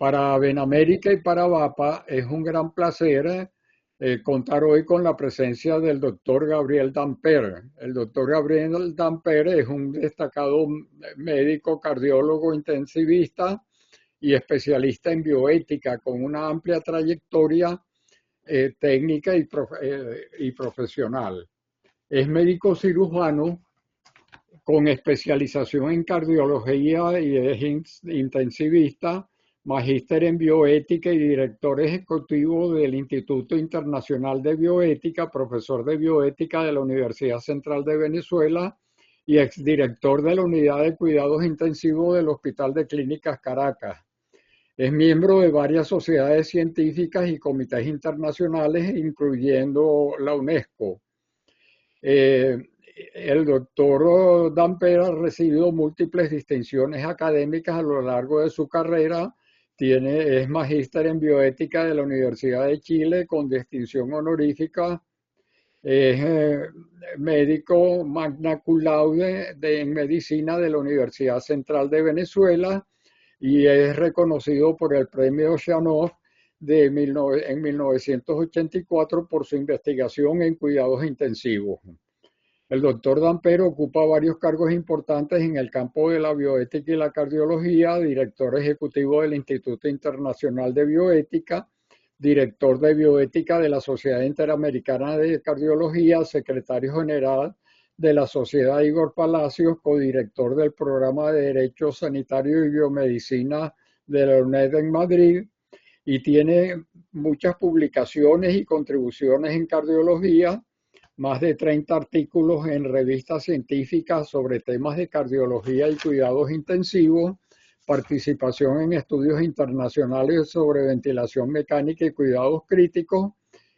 Para Benamérica y para VAPA es un gran placer contar hoy con la presencia del doctor Gabriel Damper. El doctor Gabriel Damper es un destacado médico, cardiólogo intensivista y especialista en bioética con una amplia trayectoria técnica y profesional. Es médico cirujano con especialización en cardiología y es intensivista, magíster en bioética y director ejecutivo del Instituto Internacional de Bioética, profesor de bioética de la Universidad Central de Venezuela y exdirector de la Unidad de Cuidados Intensivos del Hospital de Clínicas Caracas. Es miembro de varias sociedades científicas y comités internacionales, incluyendo la UNESCO. El doctor Damper ha recibido múltiples distinciones académicas a lo largo de su carrera. Es magíster en bioética de la Universidad de Chile con distinción honorífica. Es médico magna cum laude en medicina de la Universidad Central de Venezuela y es reconocido por el premio Shanov en 1984 por su investigación en cuidados intensivos. El doctor Damper ocupa varios cargos importantes en el campo de la bioética y la cardiología, director ejecutivo del Instituto Internacional de Bioética, director de bioética de la Sociedad Interamericana de Cardiología, secretario general de la Sociedad Igor Palacios, codirector del Programa de Derecho Sanitario y Biomedicina de la UNED en Madrid, y tiene muchas publicaciones y contribuciones en cardiología, más de 30 artículos en revistas científicas sobre temas de cardiología y cuidados intensivos, participación en estudios internacionales sobre ventilación mecánica y cuidados críticos,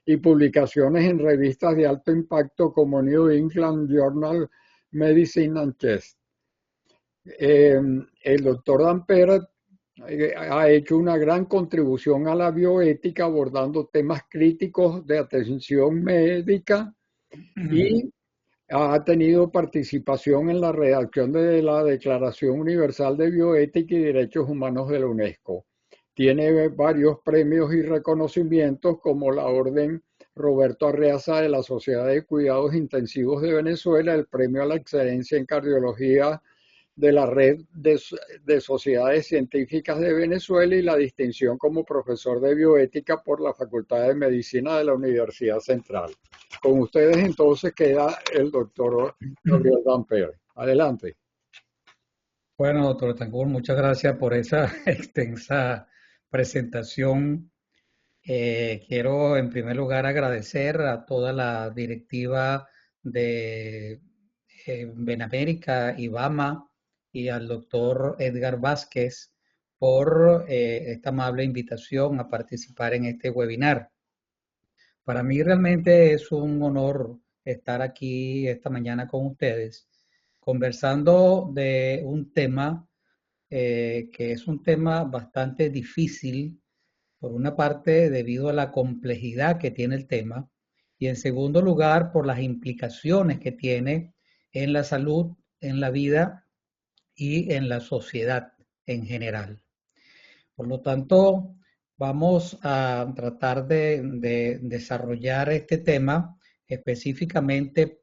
y publicaciones en revistas de alto impacto como New England Journal Medicine and Chest. El doctor Damper ha hecho una gran contribución a la bioética abordando temas críticos de atención médica y ha tenido participación en la redacción de la Declaración Universal de Bioética y Derechos Humanos de la UNESCO. Tiene varios premios y reconocimientos como la Orden Roberto Arreaza de la Sociedad de Cuidados Intensivos de Venezuela, el Premio a la Excelencia en Cardiología de la Red de Sociedades Científicas de Venezuela y la distinción como profesor de bioética por la Facultad de Medicina de la Universidad Central. Con ustedes entonces queda el doctor Gabriel Damper. Adelante. Bueno, doctor Betancourt, muchas gracias por esa extensa presentación. Quiero en primer lugar agradecer a toda la directiva de Benamérica, IBAMA y al doctor Edgar Vázquez por esta amable invitación a participar en este webinar. Para mí realmente es un honor estar aquí esta mañana con ustedes, conversando de un tema que es un tema bastante difícil, por una parte debido a la complejidad que tiene el tema y en segundo lugar por las implicaciones que tiene en la salud, en la vida y en la sociedad en general. Por lo tanto, vamos a tratar de desarrollar este tema específicamente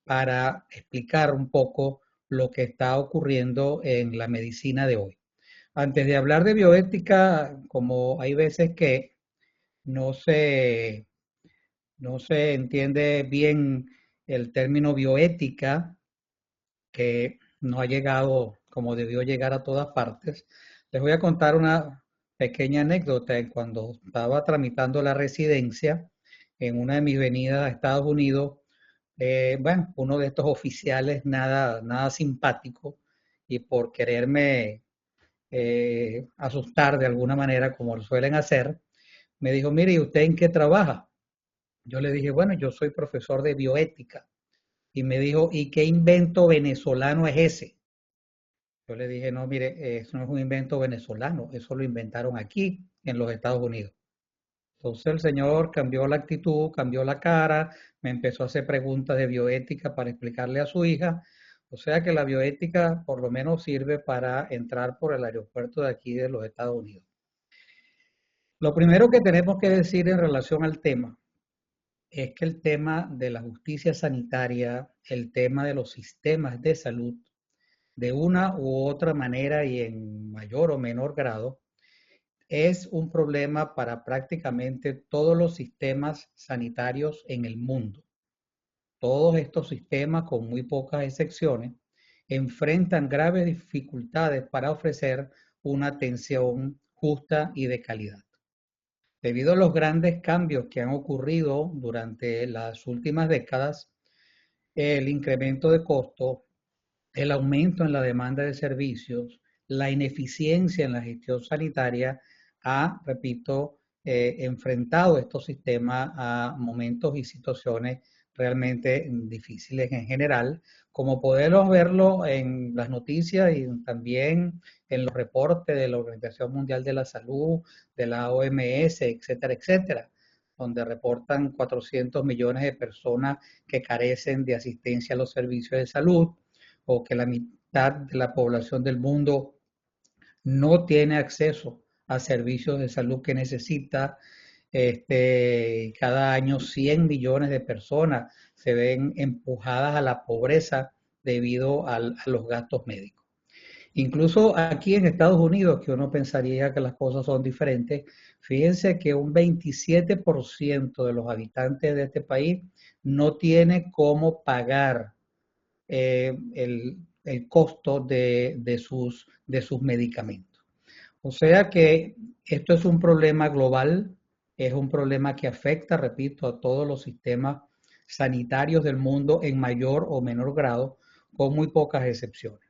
para explicar un poco lo que está ocurriendo en la medicina de hoy. Antes de hablar de bioética, como hay veces que no se, no se entiende bien el término bioética, que no ha llegado como debió llegar a todas partes, les voy a contar una pequeña anécdota. Cuando estaba tramitando la residencia en una de mis venidas a Estados Unidos, bueno, uno de estos oficiales nada simpático y por quererme asustar de alguna manera, como lo suelen hacer, me dijo, mire, ¿y usted en qué trabaja? Yo le dije, bueno, yo soy profesor de bioética. Y me dijo, ¿y qué invento venezolano es ese? Yo le dije, no, mire, eso no es un invento venezolano, eso lo inventaron aquí, en los Estados Unidos. Entonces el señor cambió la actitud, cambió la cara, me empezó a hacer preguntas de bioética para explicarle a su hija. O sea que la bioética por lo menos sirve para entrar por el aeropuerto de aquí de los Estados Unidos. Lo primero que tenemos que decir en relación al tema es que el tema de la justicia sanitaria, el tema de los sistemas de salud, de una u otra manera y en mayor o menor grado, es un problema para prácticamente todos los sistemas sanitarios en el mundo. Todos estos sistemas, con muy pocas excepciones, enfrentan graves dificultades para ofrecer una atención justa y de calidad. Debido a los grandes cambios que han ocurrido durante las últimas décadas, el incremento de costos, el aumento en la demanda de servicios, la ineficiencia en la gestión sanitaria ha, repito, enfrentado estos sistemas a momentos y situaciones realmente difíciles en general, como podemos verlo en las noticias y también en los reportes de la Organización Mundial de la Salud, de la OMS, etcétera, etcétera, donde reportan 400 millones de personas que carecen de asistencia a los servicios de salud, o que la mitad de la población del mundo no tiene acceso a servicios de salud que necesita. Cada año 100 millones de personas se ven empujadas a la pobreza debido a los gastos médicos. Incluso aquí en Estados Unidos, que uno pensaría que las cosas son diferentes, fíjense que un 27% de los habitantes de este país no tiene cómo pagar el costo de sus medicamentos. O sea que esto es un problema global, es un problema que afecta, repito, a todos los sistemas sanitarios del mundo en mayor o menor grado, con muy pocas excepciones.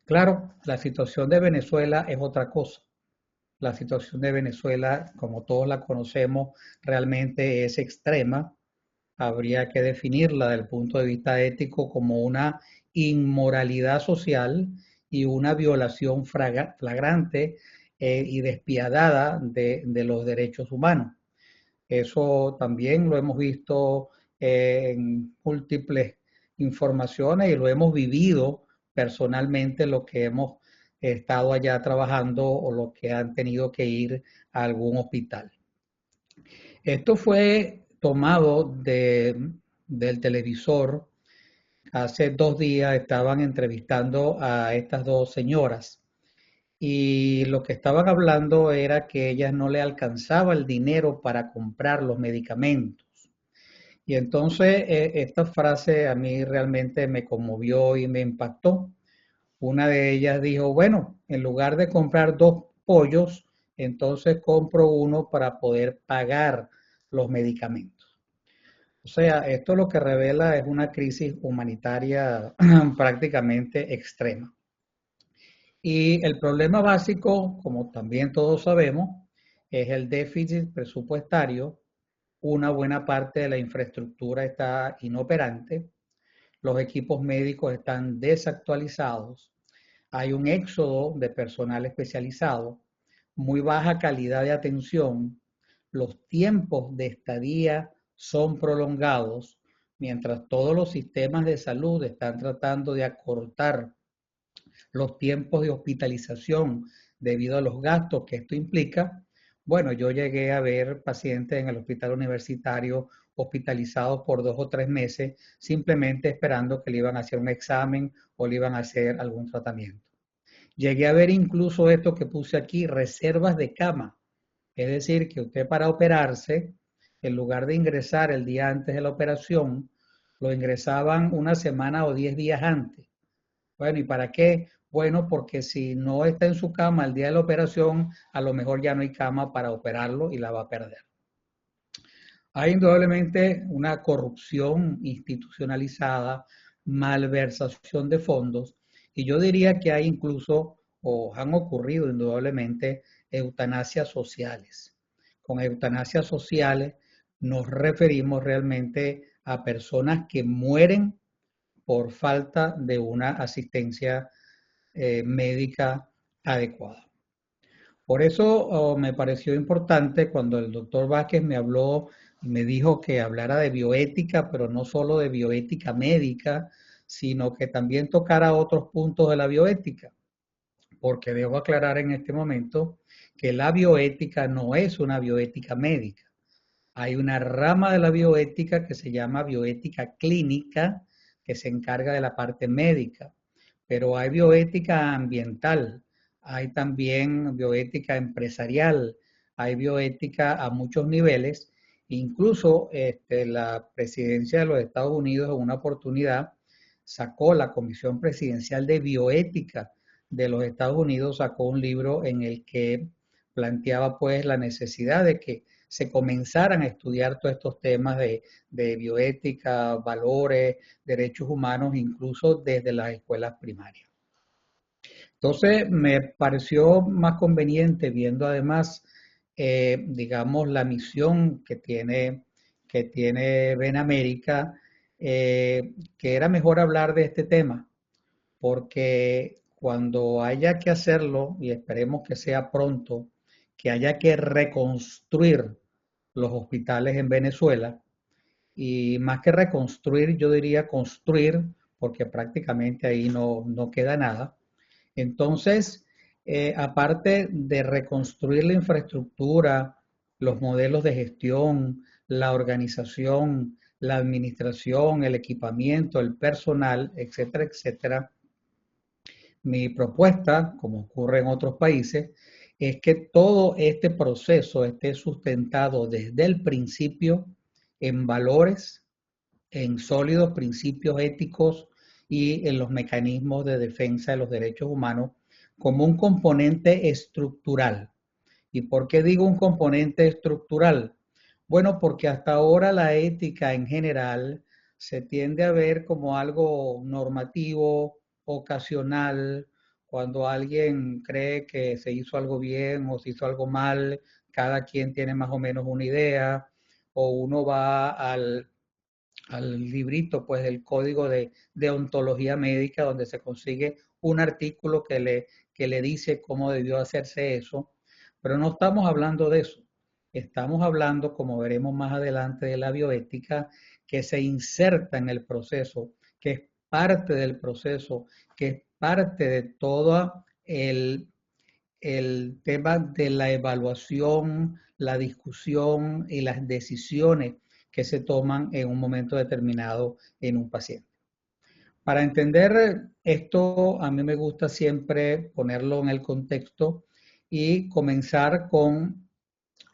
Claro, la situación de Venezuela es otra cosa. La situación de Venezuela, como todos la conocemos, realmente es extrema. Habría que definirla desde el punto de vista ético como una inmoralidad social y una violación flagrante y despiadada de los derechos humanos. Eso también lo hemos visto en múltiples informaciones y lo hemos vivido personalmente los que hemos estado allá trabajando o los que han tenido que ir a algún hospital. Esto fue tomado del televisor. Hace 2 días estaban entrevistando a estas dos señoras y lo que estaban hablando era que ellas no le alcanzaba el dinero para comprar los medicamentos. Y entonces esta frase a mí realmente me conmovió y me impactó. Una de ellas dijo, bueno, en lugar de comprar 2 pollos, entonces compro uno para poder pagar los medicamentos. O sea, esto lo que revela es una crisis humanitaria prácticamente extrema. Y el problema básico, como también todos sabemos, es el déficit presupuestario. Una buena parte de la infraestructura está inoperante, los equipos médicos están desactualizados, hay un éxodo de personal especializado, muy baja calidad de atención, los tiempos de estadía son prolongados, mientras todos los sistemas de salud están tratando de acortar los tiempos de hospitalización debido a los gastos que esto implica. Bueno, yo llegué a ver pacientes en el hospital universitario hospitalizados por 2 o 3 meses, simplemente esperando que le iban a hacer un examen o le iban a hacer algún tratamiento. Llegué a ver incluso esto que puse aquí, reservas de cama. Es decir, que usted para operarse, en lugar de ingresar el día antes de la operación, lo ingresaban una semana o 10 días antes. Bueno, ¿y para qué? Bueno, porque si no está en su cama el día de la operación, a lo mejor ya no hay cama para operarlo y la va a perder. Hay indudablemente una corrupción institucionalizada, malversación de fondos, y yo diría que hay incluso, o han ocurrido indudablemente, eutanasias sociales. Con eutanasias sociales nos referimos realmente a personas que mueren por falta de una asistencia médica adecuada. Por eso me pareció importante cuando el doctor Vázquez me habló y me dijo que hablara de bioética, pero no solo de bioética médica, sino que también tocara otros puntos de la bioética. porque debo aclarar en este momento que la bioética no es una bioética médica. Hay una rama de la bioética que se llama bioética clínica, que se encarga de la parte médica, pero hay bioética ambiental, hay también bioética empresarial, hay bioética a muchos niveles. Incluso la presidencia de los Estados Unidos en una oportunidad sacó la Comisión Presidencial de Bioética de los Estados Unidos, sacó un libro en el que planteaba pues la necesidad de que se comenzaran a estudiar todos estos temas de bioética, valores, derechos humanos, incluso desde las escuelas primarias. Entonces, me pareció más conveniente, viendo además, digamos, la misión que tiene Benamérica, que era mejor hablar de este tema, porque cuando haya que hacerlo, y esperemos que sea pronto, que haya que reconstruir los hospitales en Venezuela, y más que reconstruir, yo diría construir, porque prácticamente ahí no queda nada. Entonces, aparte de reconstruir la infraestructura, los modelos de gestión, la organización, la administración, el equipamiento, el personal, etcétera, etcétera, mi propuesta, como ocurre en otros países, es que todo este proceso esté sustentado desde el principio en valores, en sólidos principios éticos y en los mecanismos de defensa de los derechos humanos como un componente estructural. ¿Y por qué digo un componente estructural? Bueno, porque hasta ahora la ética en general se tiende a ver como algo normativo, ocasional, cuando alguien cree que se hizo algo bien o se hizo algo mal, cada quien tiene más o menos una idea, o uno va al librito, pues, del código de deontología médica, donde se consigue un artículo que le dice cómo debió hacerse eso, pero no estamos hablando de eso. Estamos hablando, como veremos más adelante, de la bioética que se inserta en el proceso, que es parte del proceso, que es parte de todo el tema de la evaluación, la discusión y las decisiones que se toman en un momento determinado en un paciente. Para entender esto, a mí me gusta siempre ponerlo en el contexto y comenzar con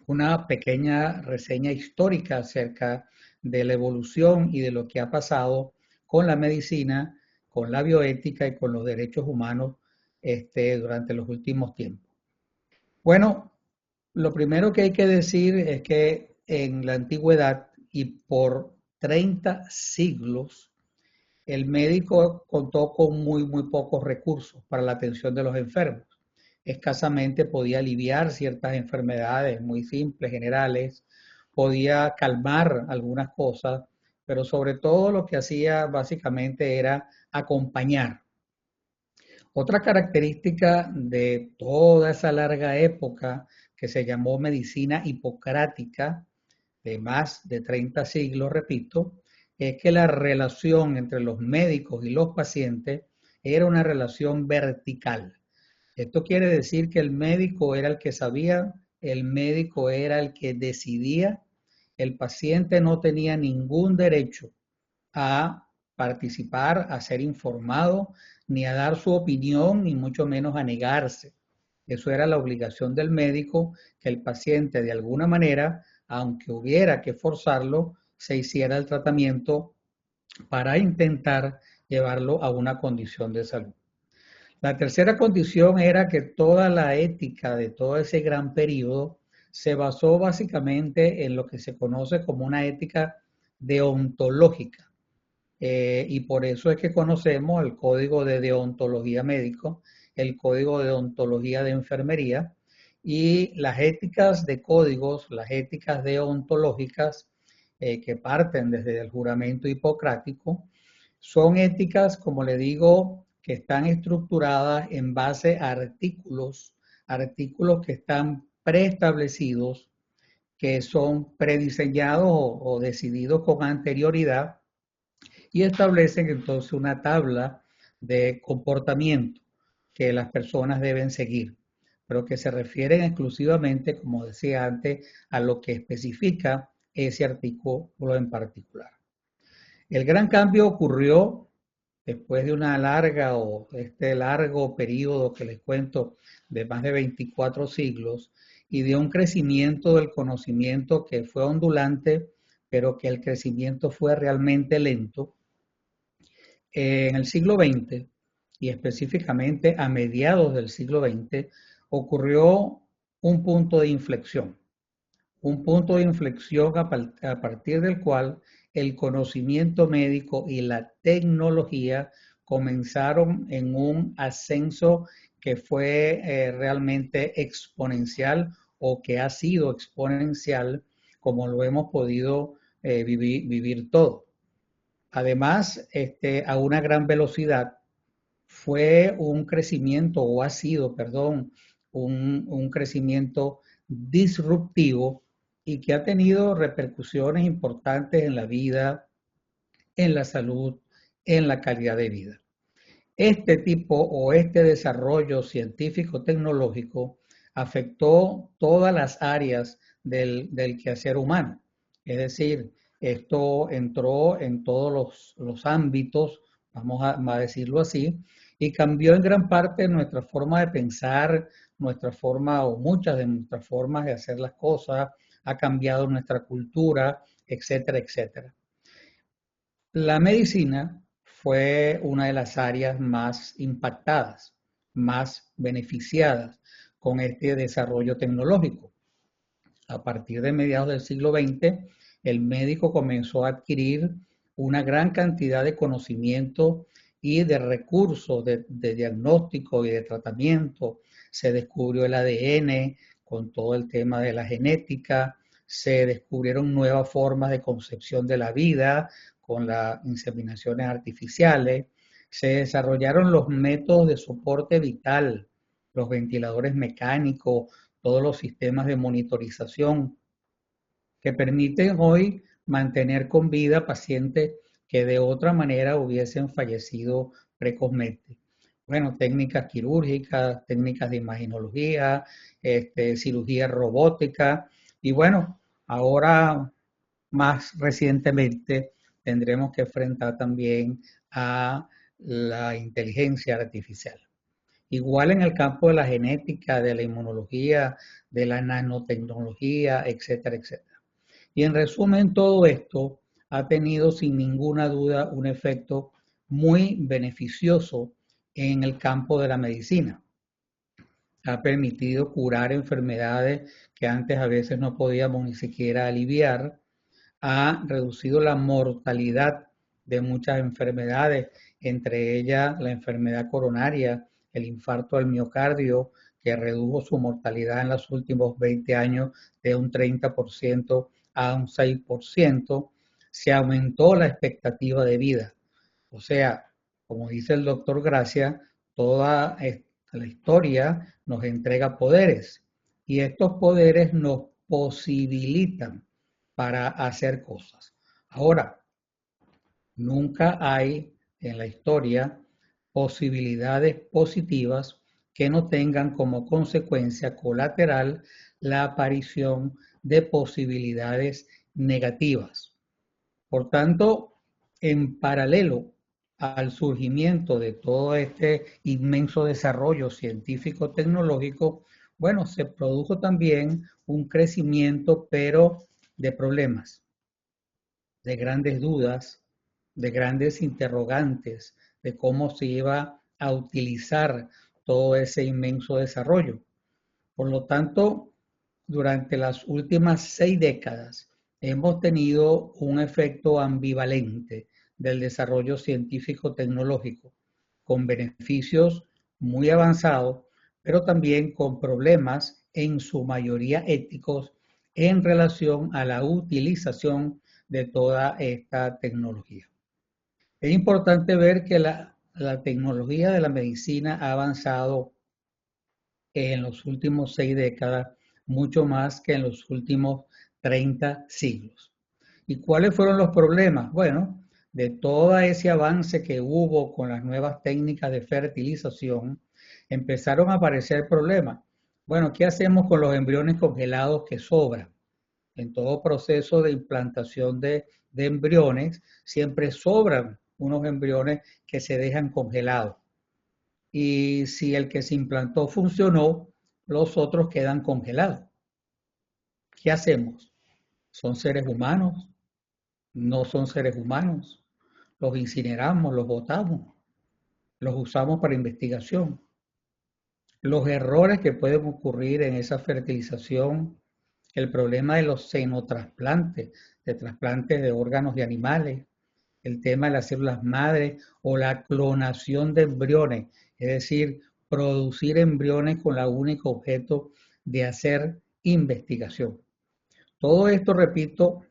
una pequeña reseña histórica acerca de la evolución y de lo que ha pasado con la medicina, con la bioética y con los derechos humanos durante los últimos tiempos. Bueno, lo primero que hay que decir es que en la antigüedad y por 30 siglos, el médico contó con muy pocos recursos para la atención de los enfermos. Escasamente podía aliviar ciertas enfermedades muy simples, generales, podía calmar algunas cosas, pero sobre todo lo que hacía básicamente era acompañar. Otra característica de toda esa larga época que se llamó medicina hipocrática, de más de 30 siglos, repito, es que la relación entre los médicos y los pacientes era una relación vertical. Esto quiere decir que el médico era el que sabía, el médico era el que decidía, el paciente no tenía ningún derecho a participar, a ser informado, ni a dar su opinión, ni mucho menos a negarse. Eso era la obligación del médico, que el paciente de alguna manera, aunque hubiera que forzarlo, se hiciera el tratamiento para intentar llevarlo a una condición de salud. La tercera condición era que toda la ética de todo ese gran periodo se basó básicamente en lo que se conoce como una ética deontológica. Y por eso es que conocemos el Código de Deontología Médico, el Código de Deontología de Enfermería y las éticas de códigos, las éticas deontológicas que parten desde el juramento hipocrático, son éticas, como le digo, que están estructuradas en base a artículos que están preestablecidos, que son prediseñados o decididos con anterioridad y establecen entonces una tabla de comportamiento. que las personas deben seguir, pero que se refieren exclusivamente, como decía antes, a lo que especifica ese artículo en particular. El gran cambio ocurrió después de una larga o este largo periodo que les cuento de más de 24 siglos y de un crecimiento del conocimiento que fue ondulante, pero que el crecimiento fue realmente lento. En el siglo XX y específicamente a mediados del siglo XX ocurrió un punto de inflexión a partir del cual el conocimiento médico y la tecnología comenzaron en un ascenso que fue realmente exponencial o que ha sido exponencial como lo hemos podido vivir todo. Además, a una gran velocidad fue un crecimiento, o ha sido, perdón, un crecimiento disruptivo y que ha tenido repercusiones importantes en la vida, en la salud, en la calidad de vida. Este tipo o este desarrollo científico-tecnológico afectó todas las áreas del quehacer humano. Es decir, esto entró en todos los ámbitos, vamos a decirlo así, y cambió en gran parte nuestra forma de pensar, nuestra forma o muchas de nuestras formas de hacer las cosas, ha cambiado nuestra cultura, etcétera, etcétera. La medicina fue una de las áreas más impactadas, más beneficiadas con este desarrollo tecnológico. A partir de mediados del siglo XX, el médico comenzó a adquirir una gran cantidad de conocimiento y de recursos de diagnóstico y de tratamiento. Se descubrió el ADN con todo el tema de la genética, se descubrieron nuevas formas de concepción de la vida con las inseminaciones artificiales, se desarrollaron los métodos de soporte vital, los ventiladores mecánicos, todos los sistemas de monitorización que permiten hoy mantener con vida pacientes que de otra manera hubiesen fallecido precozmente. Bueno, técnicas quirúrgicas, técnicas de imaginología, cirugía robótica y bueno, ahora más recientemente tendremos que enfrentar también a la inteligencia artificial. Igual en el campo de la genética, de la inmunología, de la nanotecnología, etcétera, etcétera. Y en resumen, todo esto ha tenido sin ninguna duda un efecto muy beneficioso en el campo de la medicina. Ha permitido curar enfermedades que antes a veces no podíamos ni siquiera aliviar, ha reducido la mortalidad de muchas enfermedades, entre ellas la enfermedad coronaria, el infarto al miocardio, que redujo su mortalidad en los últimos 20 años de un 30% a un 6%, se aumentó la expectativa de vida. O sea, como dice el doctor Gracia, toda la historia nos entrega poderes y estos poderes nos posibilitan para hacer cosas. Ahora, nunca hay en la historia posibilidades positivas que no tengan como consecuencia colateral la aparición de posibilidades negativas. Por tanto, en paralelo al surgimiento de todo este inmenso desarrollo científico-tecnológico, bueno, se produjo también un crecimiento, pero de problemas, de grandes dudas, de grandes interrogantes, de cómo se iba a utilizar todo ese inmenso desarrollo. Por lo tanto, durante las últimas 6 décadas hemos tenido un efecto ambivalente del desarrollo científico-tecnológico, con beneficios muy avanzados, pero también con problemas en su mayoría éticos en relación a la utilización de toda esta tecnología. Es importante ver que la tecnología de la medicina ha avanzado en los últimos 6 décadas mucho más que en los últimos 30 siglos. ¿Y cuáles fueron los problemas? Bueno, de todo ese avance que hubo con las nuevas técnicas de fertilización, empezaron a aparecer problemas. Bueno, ¿qué hacemos con los embriones congelados que sobran? En todo proceso de implantación de embriones, siempre sobran unos embriones que se dejan congelados. Y si el que se implantó funcionó, los otros quedan congelados. ¿Qué hacemos? ¿Son seres humanos? ¿No son seres humanos? Los incineramos, los botamos, los usamos para investigación. Los errores que pueden ocurrir en esa fertilización, el problema de los xenotrasplantes, de trasplantes de órganos de animales, el tema de las células madres o la clonación de embriones, es decir, producir embriones con el único objeto de hacer investigación. Todo esto, repito,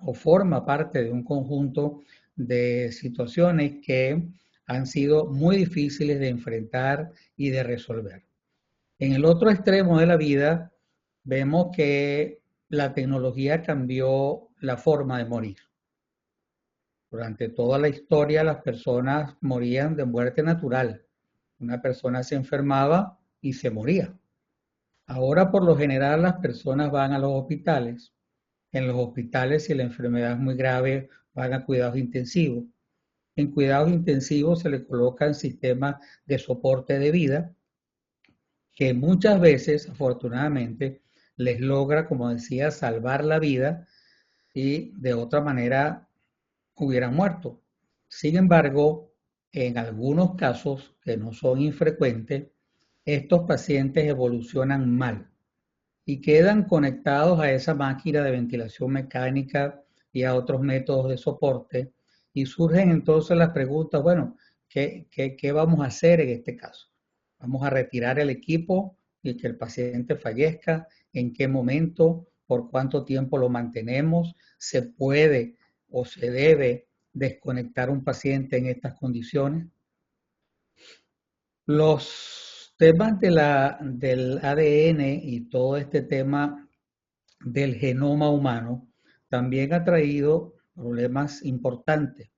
o forma parte de un conjunto de situaciones que han sido muy difíciles de enfrentar y de resolver. En el otro extremo de la vida, vemos que la tecnología cambió la forma de morir. Durante toda la historia, las personas morían de muerte natural. Una persona se enfermaba y se moría. Ahora, por lo general, las personas van a los hospitales. En los hospitales, si la enfermedad es muy grave, van a cuidados intensivos. En cuidados intensivos se le colocan sistemas de soporte de vida que muchas veces, afortunadamente, les logra, como decía, salvar la vida y de otra manera hubieran muerto. Sin embargo, en algunos casos, que no son infrecuentes, estos pacientes evolucionan mal y quedan conectados a esa máquina de ventilación mecánica y a otros métodos de soporte y surgen entonces las preguntas, bueno, ¿qué vamos a hacer en este caso? ¿Vamos a retirar el equipo y que el paciente fallezca? ¿En qué momento? ¿Por cuánto tiempo lo mantenemos? ¿Se puede o se debe desconectar un paciente en estas condiciones? Los temas del ADN y todo este tema del genoma humano también ha traído problemas importantes.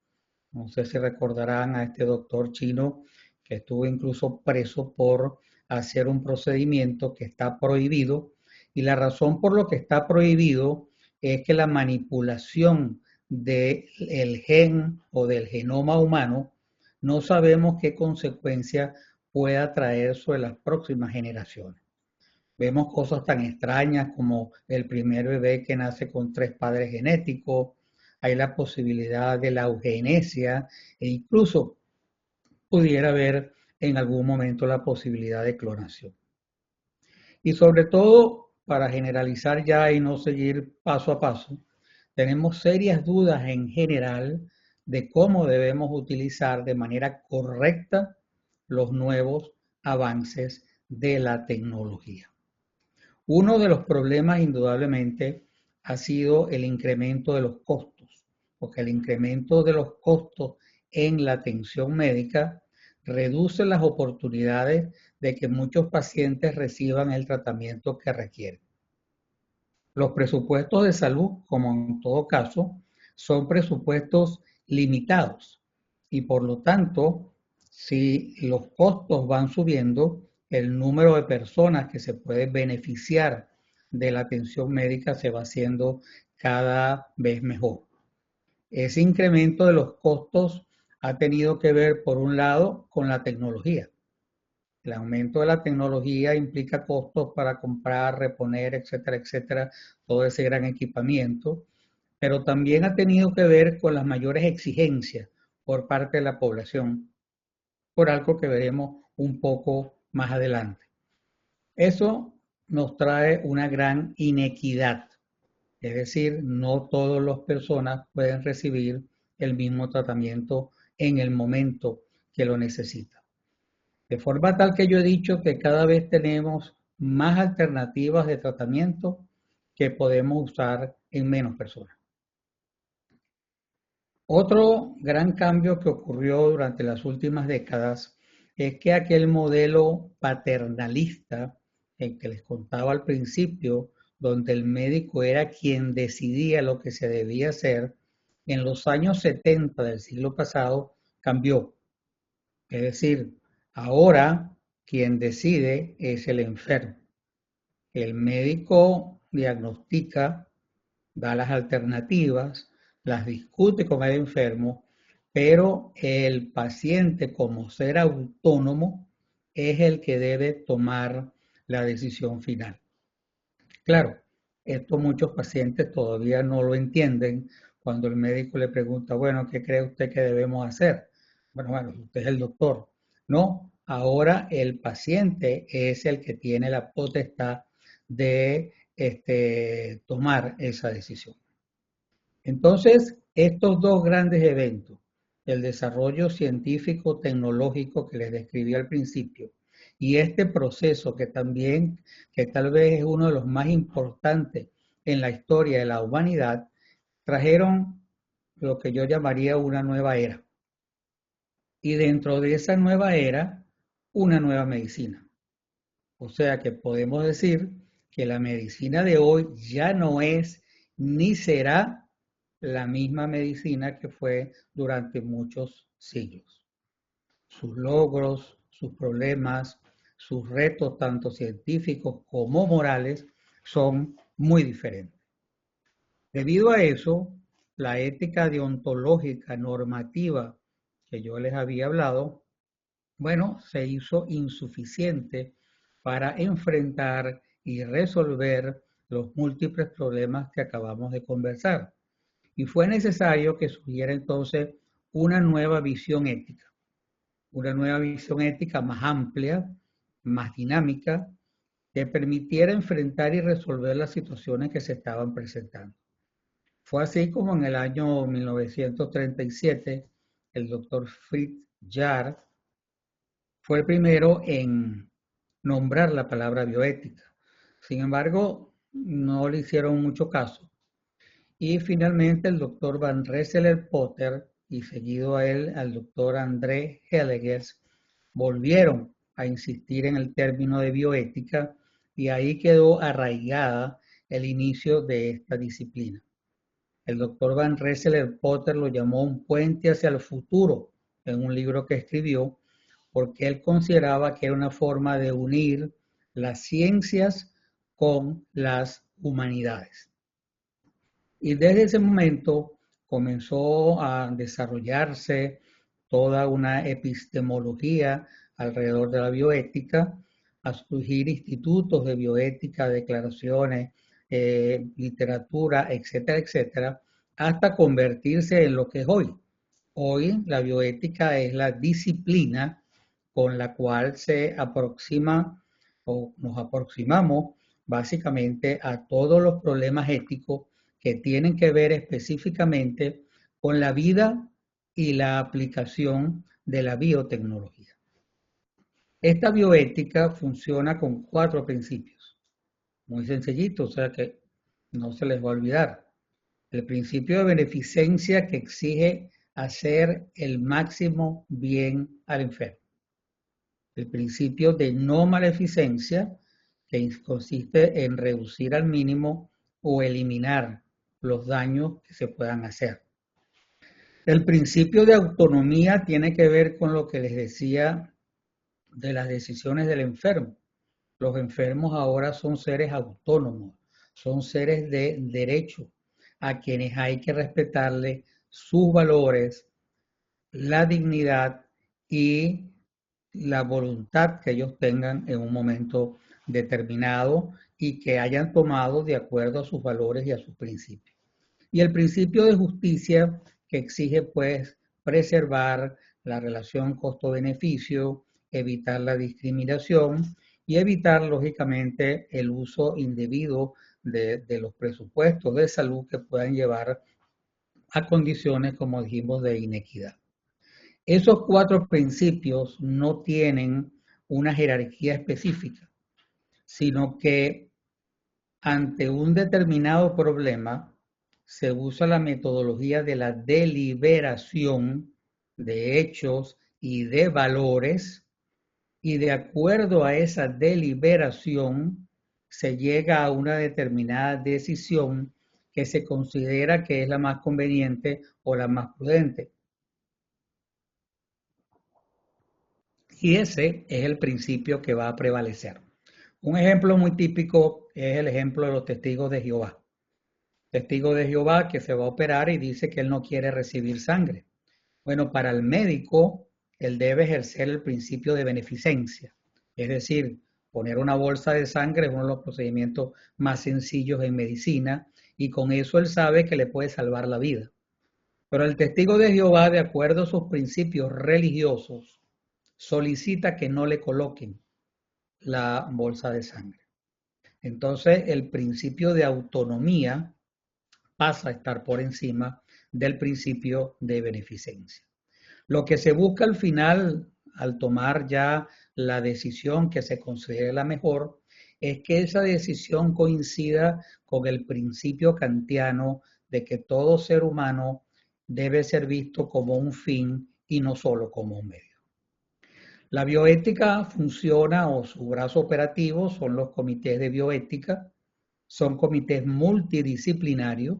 No sé si recordarán a este doctor chino que estuvo incluso preso por hacer un procedimiento que está prohibido, y la razón por lo que está prohibido es que la manipulación del gen o del genoma humano no sabemos qué consecuencias pueda traer sobre las próximas generaciones. Vemos cosas tan extrañas como el primer bebé que nace con 3 padres genéticos, hay la posibilidad de la eugenesia e incluso pudiera haber en algún momento la posibilidad de clonación. Y sobre todo, para generalizar ya y no seguir paso a paso, tenemos serias dudas en general de cómo debemos utilizar de manera correcta los nuevos avances de la tecnología. Uno de los problemas, indudablemente, ha sido el incremento de los costos, porque el incremento de los costos en la atención médica reduce las oportunidades de que muchos pacientes reciban el tratamiento que requieren. Los presupuestos de salud, como en todo caso, son presupuestos limitados y por lo tanto, si los costos van subiendo, el número de personas que se puede beneficiar de la atención médica se va haciendo cada vez mejor. Ese incremento de los costos ha tenido que ver, por un lado, con la tecnología. El aumento de la tecnología implica costos para comprar, reponer, etcétera, etcétera, todo ese gran equipamiento, pero también ha tenido que ver con las mayores exigencias por parte de la población, por algo que veremos un poco más adelante. Eso nos trae una gran inequidad, es decir, no todas las personas pueden recibir el mismo tratamiento en el momento que lo necesitan. De forma tal que yo he dicho que cada vez tenemos más alternativas de tratamiento que podemos usar en menos personas. Otro gran cambio que ocurrió durante las últimas décadas es que aquel modelo paternalista, el que les contaba al principio, donde el médico era quien decidía lo que se debía hacer, en los años 70 del siglo pasado cambió. Es decir, Ahora quien decide es el enfermo. El médico diagnostica, da las alternativas, las discute con el enfermo, pero el paciente como ser autónomo es el que debe tomar la decisión final. Claro, esto muchos pacientes todavía no lo entienden cuando el médico le pregunta, bueno, ¿qué cree usted que debemos hacer? Bueno, usted es el doctor. No, ahora el paciente es el que tiene la potestad de tomar esa decisión. Entonces, estos dos grandes eventos, el desarrollo científico tecnológico que les describí al principio y este proceso que también, que tal vez es uno de los más importantes en la historia de la humanidad, trajeron lo que yo llamaría una nueva era. Y dentro de esa nueva era, una nueva medicina. O sea que podemos decir que la medicina de hoy ya no es ni será la misma medicina que fue durante muchos siglos. Sus logros, sus problemas, sus retos, tanto científicos como morales, son muy diferentes. Debido a eso, la ética deontológica normativa que yo les había hablado, bueno, se hizo insuficiente para enfrentar y resolver los múltiples problemas que acabamos de conversar. Y fue necesario que surgiera entonces una nueva visión ética más amplia, más dinámica, que permitiera enfrentar y resolver las situaciones que se estaban presentando. Fue así como en el año 1937 el doctor Fritz Jarr fue el primero en nombrar la palabra bioética. Sin embargo, no le hicieron mucho caso. Y finalmente el doctor Van Rensselaer-Potter y seguido a él al doctor André Hellegers volvieron a insistir en el término de bioética y ahí quedó arraigada el inicio de esta disciplina. El doctor Van Rensselaer-Potter lo llamó un puente hacia el futuro en un libro que escribió porque él consideraba que era una forma de unir las ciencias con las humanidades. Y desde ese momento comenzó a desarrollarse toda una epistemología alrededor de la bioética, a surgir institutos de bioética, declaraciones, literatura, etcétera, etcétera, hasta convertirse en lo que es hoy. Hoy la bioética es la disciplina con la cual se aproxima o nos aproximamos básicamente a todos los problemas éticos que tienen que ver específicamente con la vida y la aplicación de la biotecnología. Esta bioética funciona con 4 principios, muy sencillitos, o sea que no se les va a olvidar. El principio de beneficencia que exige hacer el máximo bien al enfermo. El principio de no maleficencia, que consiste en reducir al mínimo o eliminar los daños que se puedan hacer. El principio de autonomía tiene que ver con lo que les decía de las decisiones del enfermo. Los enfermos ahora son seres autónomos, son seres de derecho, a quienes hay que respetarle sus valores, la dignidad y la voluntad que ellos tengan en un momento determinado y que hayan tomado de acuerdo a sus valores y a sus principios. Y el principio de justicia que exige pues preservar la relación costo-beneficio, evitar la discriminación y evitar lógicamente el uso indebido de los presupuestos de salud que puedan llevar a condiciones, como dijimos, de inequidad. Esos 4 principios no tienen una jerarquía específica, sino que ante un determinado problema se usa la metodología de la deliberación de hechos y de valores, y de acuerdo a esa deliberación se llega a una determinada decisión que se considera que es la más conveniente o la más prudente. Y ese es el principio que va a prevalecer. Un ejemplo muy típico es el ejemplo de los testigos de Jehová. Testigo de Jehová que se va a operar y dice que él no quiere recibir sangre. Bueno, para el médico, él debe ejercer el principio de beneficencia. Es decir, poner una bolsa de sangre es uno de los procedimientos más sencillos en medicina y con eso él sabe que le puede salvar la vida. Pero el testigo de Jehová, de acuerdo a sus principios religiosos, solicita que no le coloquen la bolsa de sangre. Entonces, el principio de autonomía pasa a estar por encima del principio de beneficencia. Lo que se busca al final, al tomar ya la decisión que se considere la mejor, es que esa decisión coincida con el principio kantiano de que todo ser humano debe ser visto como un fin y no solo como un medio. La bioética funciona, o su brazo operativo son los comités de bioética, son comités multidisciplinarios.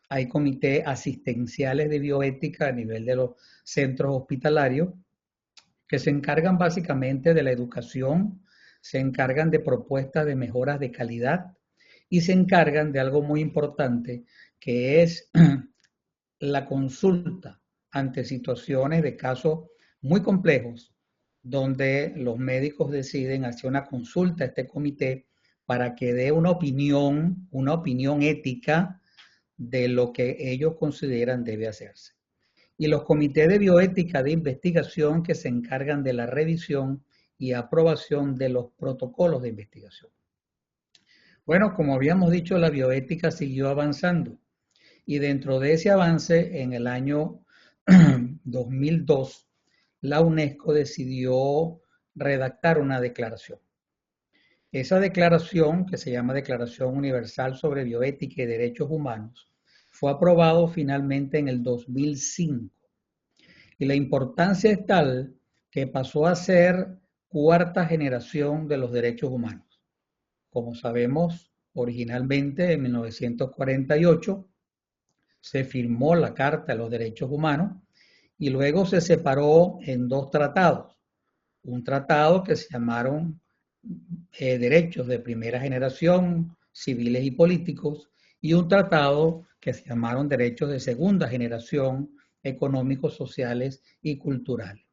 Hay comités asistenciales de bioética a nivel de los centros hospitalarios que se encargan básicamente de la educación, se encargan de propuestas de mejoras de calidad y se encargan de algo muy importante que es la consulta ante situaciones de casos muy complejos donde los médicos deciden hacer una consulta a este comité para que dé una opinión ética de lo que ellos consideran debe hacerse. Y los comités de bioética de investigación que se encargan de la revisión y aprobación de los protocolos de investigación. Bueno, como habíamos dicho, la bioética siguió avanzando y dentro de ese avance, en el año 2002, la UNESCO decidió redactar una declaración. Esa declaración, que se llama Declaración Universal sobre Bioética y Derechos Humanos, fue aprobado finalmente en el 2005. Y la importancia es tal que pasó a ser cuarta generación de los derechos humanos. Como sabemos, originalmente en 1948 se firmó la Carta de los Derechos Humanos y luego se separó en dos tratados. Un tratado que se llamaron derechos de primera generación, civiles y políticos, y un tratado que se llamaron derechos de segunda generación, económicos, sociales y culturales.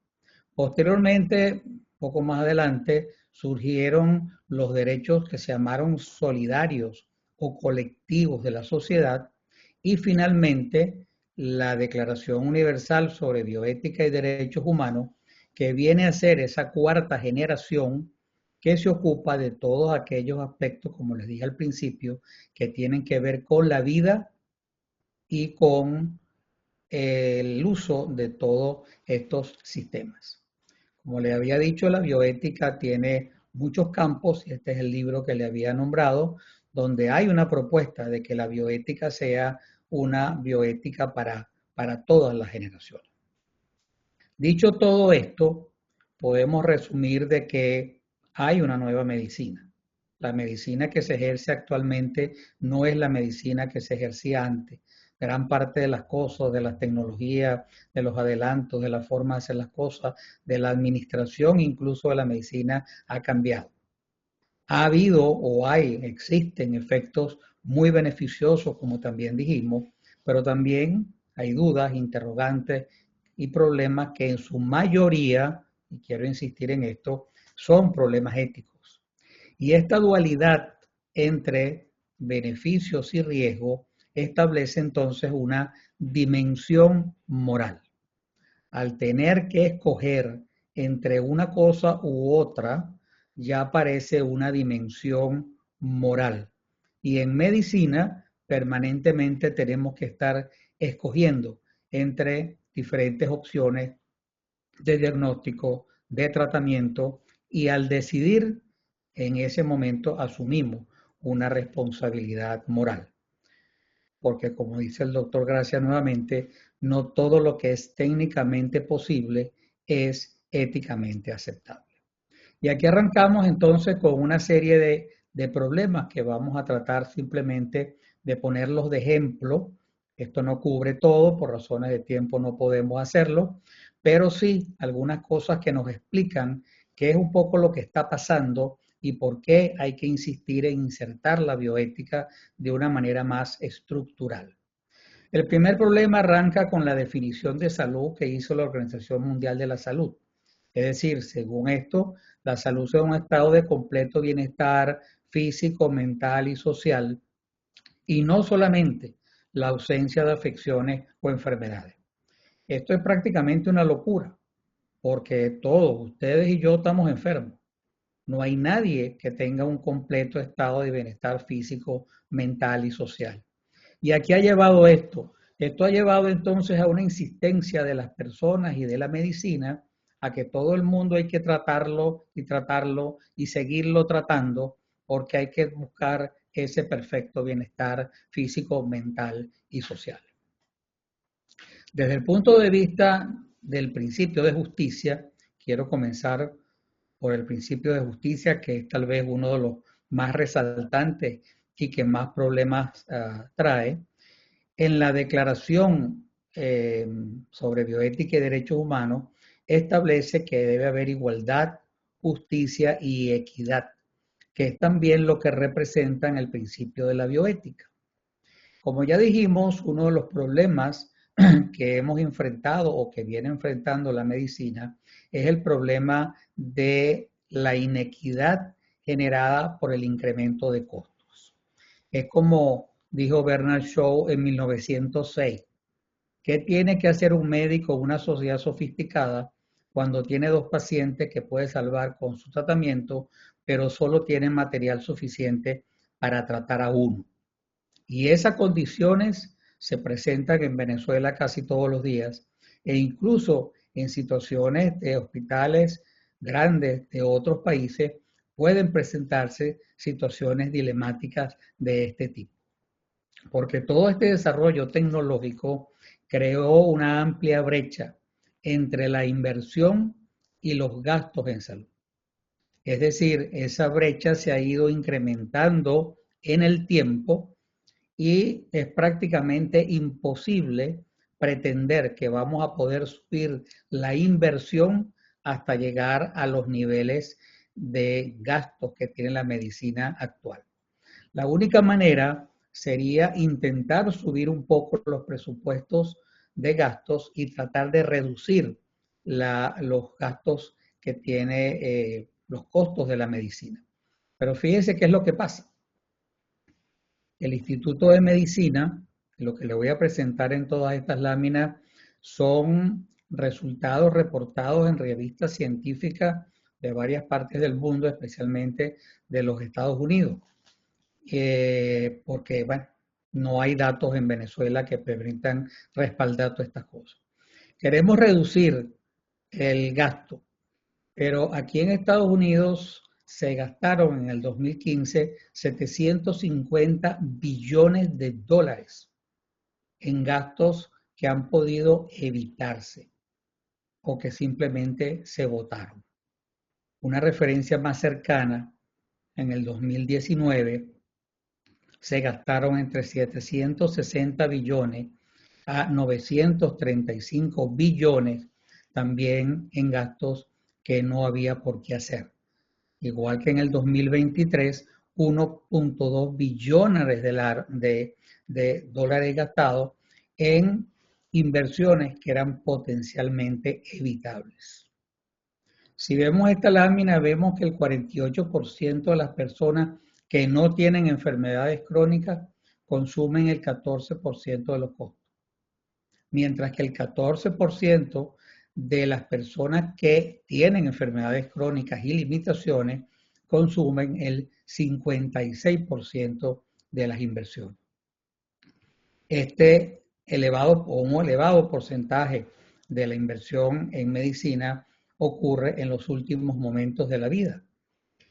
Posteriormente, poco más adelante, surgieron los derechos que se llamaron solidarios o colectivos de la sociedad y finalmente la Declaración Universal sobre Bioética y Derechos Humanos, que viene a ser esa cuarta generación que se ocupa de todos aquellos aspectos, como les dije al principio, que tienen que ver con la vida y con el uso de todos estos sistemas. Como le había dicho, la bioética tiene muchos campos y este es el libro que le había nombrado, donde hay una propuesta de que la bioética sea una bioética para todas las generaciones. Dicho todo esto, podemos resumir de que hay una nueva medicina. La medicina que se ejerce actualmente no es la medicina que se ejercía antes. Gran parte de las cosas, de las tecnologías, de los adelantos, de la forma de hacer las cosas, de la administración, incluso de la medicina, ha cambiado. Ha habido o existen efectos muy beneficiosos, como también dijimos, pero también hay dudas, interrogantes y problemas que en su mayoría, y quiero insistir en esto, son problemas éticos. Y esta dualidad entre beneficios y riesgo establece entonces una dimensión moral. Al tener que escoger entre una cosa u otra, ya aparece una dimensión moral. Y en medicina, permanentemente tenemos que estar escogiendo entre diferentes opciones de diagnóstico, de tratamiento, y al decidir, en ese momento asumimos una responsabilidad moral. Porque como dice el doctor Gracia nuevamente, no todo lo que es técnicamente posible es éticamente aceptable. Y aquí arrancamos entonces con una serie de problemas que vamos a tratar simplemente de ponerlos de ejemplo. Esto no cubre todo, por razones de tiempo no podemos hacerlo, pero sí algunas cosas que nos explican qué es un poco lo que está pasando y por qué hay que insistir en insertar la bioética de una manera más estructural. El primer problema arranca con la definición de salud que hizo la Organización Mundial de la Salud. Es decir, según esto, la salud es un estado de completo bienestar físico, mental y social, y no solamente la ausencia de afecciones o enfermedades. Esto es prácticamente una locura, porque todos, ustedes y yo, estamos enfermos. No hay nadie que tenga un completo estado de bienestar físico, mental y social. ¿Y a qué ha llevado esto? Esto ha llevado entonces a una insistencia de las personas y de la medicina a que todo el mundo hay que tratarlo y seguirlo tratando porque hay que buscar ese perfecto bienestar físico, mental y social. Desde el punto de vista del principio de justicia, quiero comenzar por el principio de justicia, que es tal vez uno de los más resaltantes y que más problemas trae. En la Declaración sobre Bioética y Derechos Humanos establece que debe haber igualdad, justicia y equidad, que es también lo que representan el principio de la bioética. Como ya dijimos, uno de los problemas que hemos enfrentado o que viene enfrentando la medicina es el problema de la inequidad generada por el incremento de costos. Es como dijo Bernard Shaw en 1906, ¿qué tiene que hacer un médico o una sociedad sofisticada cuando tiene dos pacientes que puede salvar con su tratamiento, pero solo tiene material suficiente para tratar a uno? Y esas condiciones se presentan en Venezuela casi todos los días e incluso en situaciones de hospitales grandes de otros países pueden presentarse situaciones dilemáticas de este tipo. Porque todo este desarrollo tecnológico creó una amplia brecha entre la inversión y los gastos en salud. Es decir, esa brecha se ha ido incrementando en el tiempo y es prácticamente imposible pretender que vamos a poder subir la inversión hasta llegar a los niveles de gastos que tiene la medicina actual. La única manera sería intentar subir un poco los presupuestos de gastos y tratar de reducir los gastos que tiene los costos de la medicina. Pero fíjese qué es lo que pasa. El Instituto de Medicina, lo que le voy a presentar en todas estas láminas, son resultados reportados en revistas científicas de varias partes del mundo, especialmente de los Estados Unidos. Porque, bueno, no hay datos en Venezuela que permitan respaldar todas estas cosas. Queremos reducir el gasto, pero aquí en Estados Unidos se gastaron en el 2015 750 billones de dólares en gastos que han podido evitarse o que simplemente se votaron. Una referencia más cercana, en el 2019 se gastaron entre 760 billones a 935 billones también en gastos que no había por qué hacer. Igual que en el 2023, 1.2 billones de dólares gastados en inversiones que eran potencialmente evitables. Si vemos esta lámina, vemos que el 48% de las personas que no tienen enfermedades crónicas consumen el 14% de los costos, mientras que el 14% de las personas que tienen enfermedades crónicas y limitaciones consumen el 56% de las inversiones. Este elevado o un elevado porcentaje de la inversión en medicina ocurre en los últimos momentos de la vida.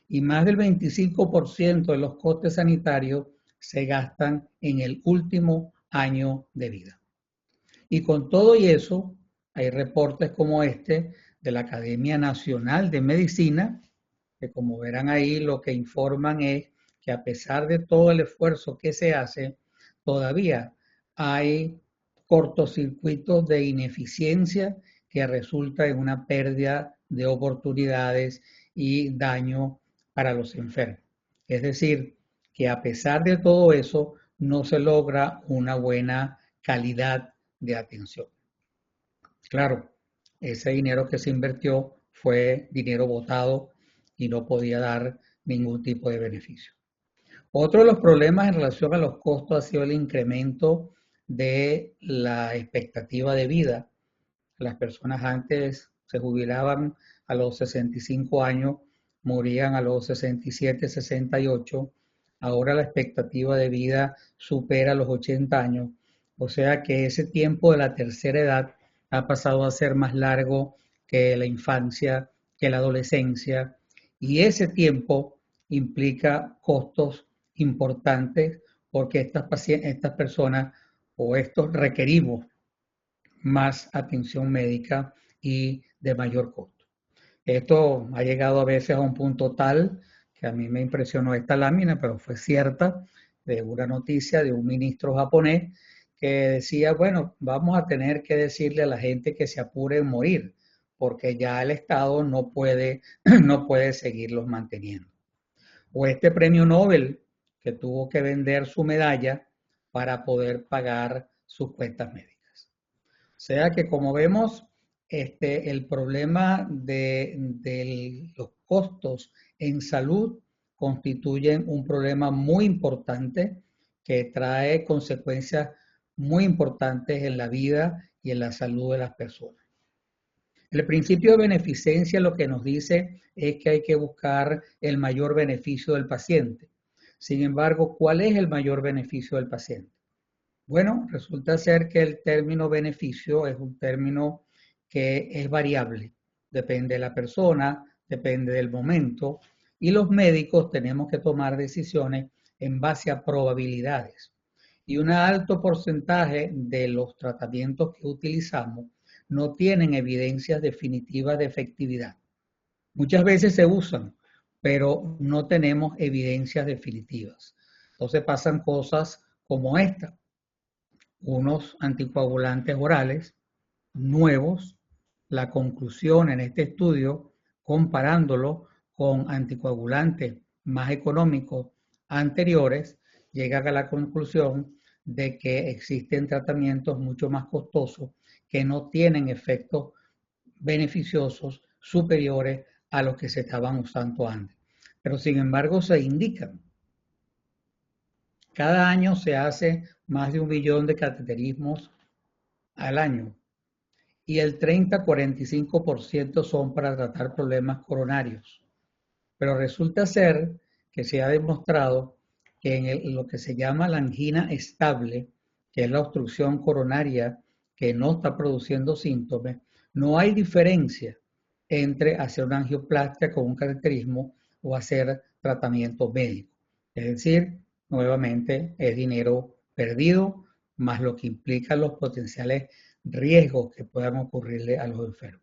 Y más del 25% de los costes sanitarios se gastan en el último año de vida. Y con todo y eso, hay reportes como este de la Academia Nacional de Medicina, que como verán ahí lo que informan es que a pesar de todo el esfuerzo que se hace, todavía hay cortocircuitos de ineficiencia que resulta en una pérdida de oportunidades y daño para los enfermos. Es decir, que a pesar de todo eso, no se logra una buena calidad de atención. Claro, ese dinero que se invirtió fue dinero botado y no podía dar ningún tipo de beneficio. Otro de los problemas en relación a los costos ha sido el incremento de la expectativa de vida. Las personas antes se jubilaban a los 65 años, morían a los 67, 68. Ahora la expectativa de vida supera los 80 años. O sea que ese tiempo de la tercera edad ha pasado a ser más largo que la infancia, que la adolescencia. Y ese tiempo implica costos importantes porque estas personas o estos requerimos más atención médica y de mayor costo. Esto ha llegado a veces a un punto tal que a mí me impresionó esta lámina, pero fue cierta, de una noticia de un ministro japonés que decía, bueno, vamos a tener que decirle a la gente que se apure en morir, porque ya el Estado no puede, no puede seguirlos manteniendo. O este premio Nobel que tuvo que vender su medalla para poder pagar sus cuentas médicas. O sea que como vemos, el problema de los costos en salud constituyen un problema muy importante que trae consecuencias muy importantes en la vida y en la salud de las personas. El principio de beneficencia lo que nos dice es que hay que buscar el mayor beneficio del paciente. Sin embargo, ¿cuál es el mayor beneficio del paciente? Bueno, resulta ser que el término beneficio es un término que es variable. Depende de la persona, depende del momento y los médicos tenemos que tomar decisiones en base a probabilidades. Y un alto porcentaje de los tratamientos que utilizamos no tienen evidencias definitivas de efectividad. Muchas veces se usan, pero no tenemos evidencias definitivas. Entonces pasan cosas como esta. Unos anticoagulantes orales nuevos, la conclusión en este estudio, comparándolo con anticoagulantes más económicos anteriores, llega a la conclusión de que existen tratamientos mucho más costosos que no tienen efectos beneficiosos superiores a los que se estaban usando antes. Pero sin embargo se indican. Cada año se hace más de 1 millón de cateterismos al año y el 30-45% son para tratar problemas coronarios. Pero resulta ser que se ha demostrado que en lo que se llama la angina estable, que es la obstrucción coronaria que no está produciendo síntomas, no hay diferencia entre hacer una angioplastia con un cateterismo o hacer tratamiento médico. Es decir, nuevamente es dinero perdido, más lo que implica los potenciales riesgos que puedan ocurrirle a los enfermos.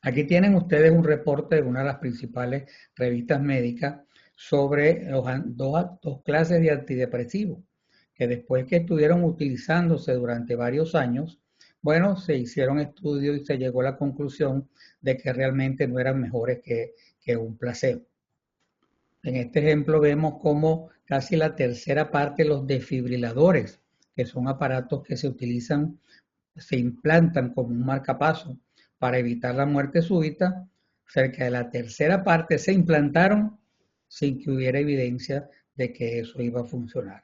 Aquí tienen ustedes un reporte de una de las principales revistas médicas sobre dos clases de antidepresivos, que después que estuvieron utilizándose durante varios años, bueno, se hicieron estudios y se llegó a la conclusión de que realmente no eran mejores que un placebo. En este ejemplo vemos cómo casi la tercera parte de los desfibriladores, que son aparatos que se utilizan, se implantan como un marcapaso para evitar la muerte súbita, cerca de la tercera parte se implantaron sin que hubiera evidencia de que eso iba a funcionar.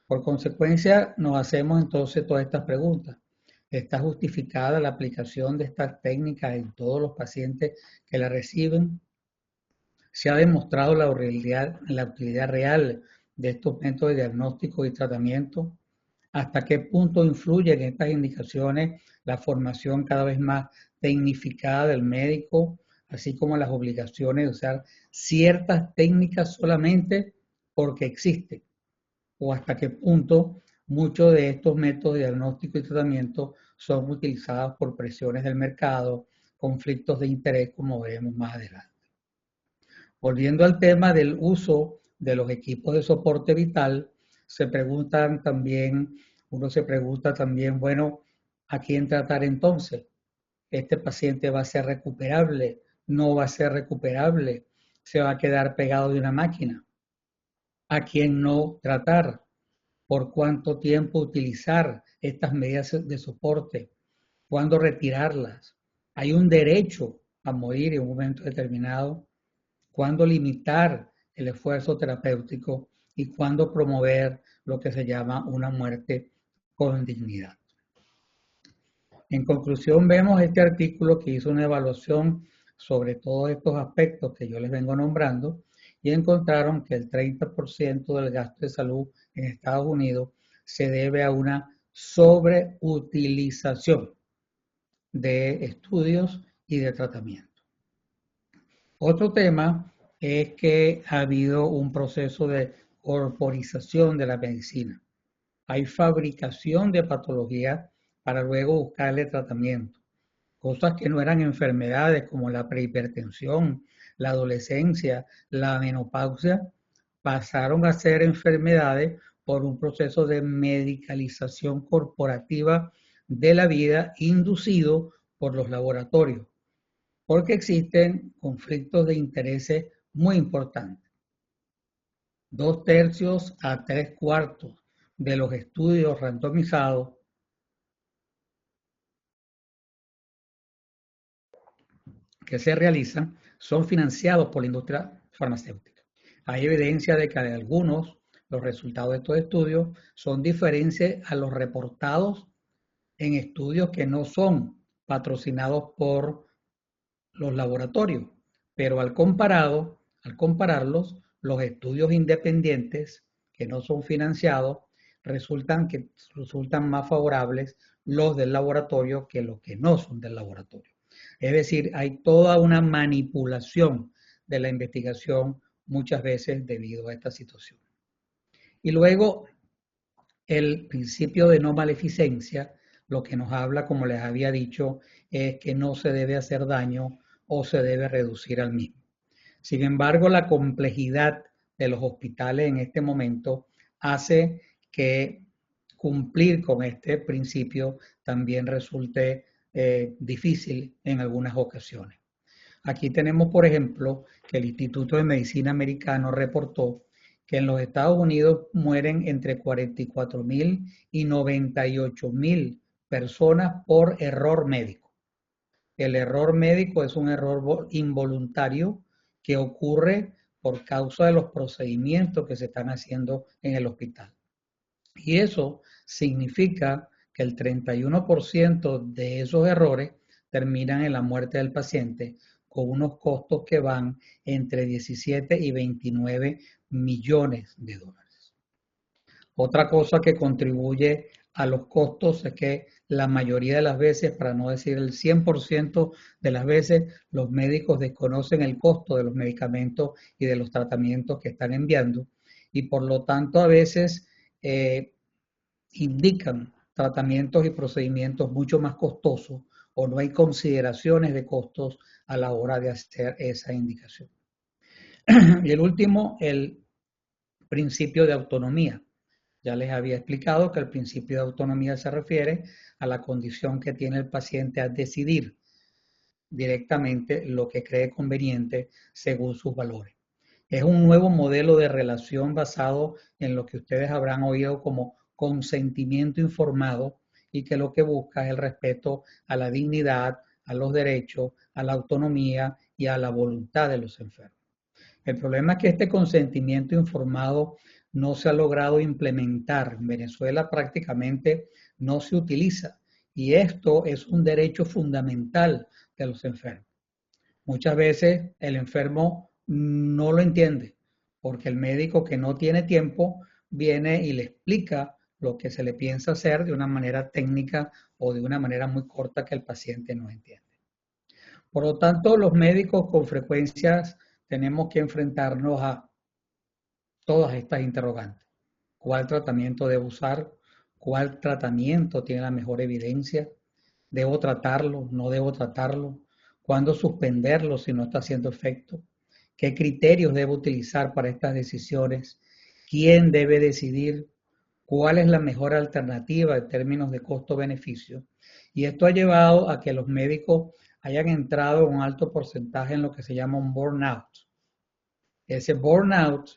Por consecuencia, nos hacemos entonces todas estas preguntas. ¿Está justificada la aplicación de estas técnicas en todos los pacientes que la reciben? ¿Se ha demostrado la utilidad real de estos métodos de diagnóstico y tratamiento? ¿Hasta qué punto influyen estas indicaciones la formación cada vez más tecnificada del médico, así como las obligaciones de usar ciertas técnicas solamente porque existen? ¿O hasta qué punto muchos de estos métodos de diagnóstico y tratamiento son utilizados por presiones del mercado, conflictos de interés, como veremos más adelante? Volviendo al tema del uso de los equipos de soporte vital, uno se pregunta también, bueno, ¿a quién tratar entonces? este paciente va a ser recuperable, no va a ser recuperable, se va a quedar pegado de una máquina, a quién no tratar, por cuánto tiempo utilizar estas medidas de soporte, cuándo retirarlas. Hay un derecho a morir en un momento determinado, cuándo limitar el esfuerzo terapéutico y cuándo promover lo que se llama una muerte con dignidad. En conclusión, vemos este artículo que hizo una evaluación sobre todos estos aspectos que yo les vengo nombrando y encontraron que el 30% del gasto de salud en Estados Unidos se debe a una sobreutilización de estudios y de tratamiento. Otro tema es que ha habido un proceso de corporización de la medicina. Hay fabricación de patología para luego buscarle tratamiento. Cosas que no eran enfermedades como la prehipertensión, la adolescencia, la menopausia, pasaron a ser enfermedades por un proceso de medicalización corporativa de la vida inducido por los laboratorios, porque existen conflictos de intereses muy importantes. 2/3 a 3/4 de los estudios randomizados que se realizan son financiados por la industria farmacéutica. Hay evidencia de que los resultados de estos estudios son diferentes a los reportados en estudios que no son patrocinados por los laboratorios, pero al compararlos, los estudios independientes que no son financiados resultan más favorables los del laboratorio que los que no son del laboratorio. Es decir, hay toda una manipulación de la investigación muchas veces debido a esta situación. Y luego el principio de no maleficencia, lo que nos habla, como les había dicho, es que no se debe hacer daño o se debe reducir al mismo. Sin embargo, la complejidad de los hospitales en este momento hace que cumplir con este principio también resulte difícil en algunas ocasiones. Aquí tenemos, por ejemplo, que el Instituto de Medicina Americano reportó que en los Estados Unidos mueren entre 44,000 y 98,000 personas por error médico. El error médico es un error involuntario que ocurre por causa de los procedimientos que se están haciendo en el hospital. Y eso significa que el 31% de esos errores terminan en la muerte del paciente con unos costos que van entre 17 y 29 millones de dólares. Otra cosa que contribuye a los costos es que la mayoría de las veces, para no decir el 100% de las veces, los médicos desconocen el costo de los medicamentos y de los tratamientos que están enviando y por lo tanto a veces indican tratamientos y procedimientos mucho más costosos o no hay consideraciones de costos a la hora de hacer esa indicación. Y el último, el principio de autonomía. Ya les había explicado que el principio de autonomía se refiere a la condición que tiene el paciente a decidir directamente lo que cree conveniente según sus valores. Es un nuevo modelo de relación basado en lo que ustedes habrán oído como consentimiento informado y que lo que busca es el respeto a la dignidad, a los derechos, a la autonomía y a la voluntad de los enfermos. El problema es que este consentimiento informado no se ha logrado implementar. En Venezuela prácticamente no se utiliza y esto es un derecho fundamental de los enfermos. Muchas veces el enfermo no lo entiende porque el médico que no tiene tiempo viene y le explica lo que se le piensa hacer de una manera técnica o de una manera muy corta que el paciente no entiende. Por lo tanto, los médicos con frecuencia tenemos que enfrentarnos a todas estas interrogantes. ¿Cuál tratamiento debo usar? ¿Cuál tratamiento tiene la mejor evidencia? ¿Debo tratarlo? ¿No debo tratarlo? ¿Cuándo suspenderlo si no está haciendo efecto? ¿Qué criterios debo utilizar para estas decisiones? ¿Quién debe decidir? cuál es la mejor alternativa en términos de costo-beneficio. Y esto ha llevado a que los médicos hayan entrado en un alto porcentaje en lo que se llama un burnout. Ese burnout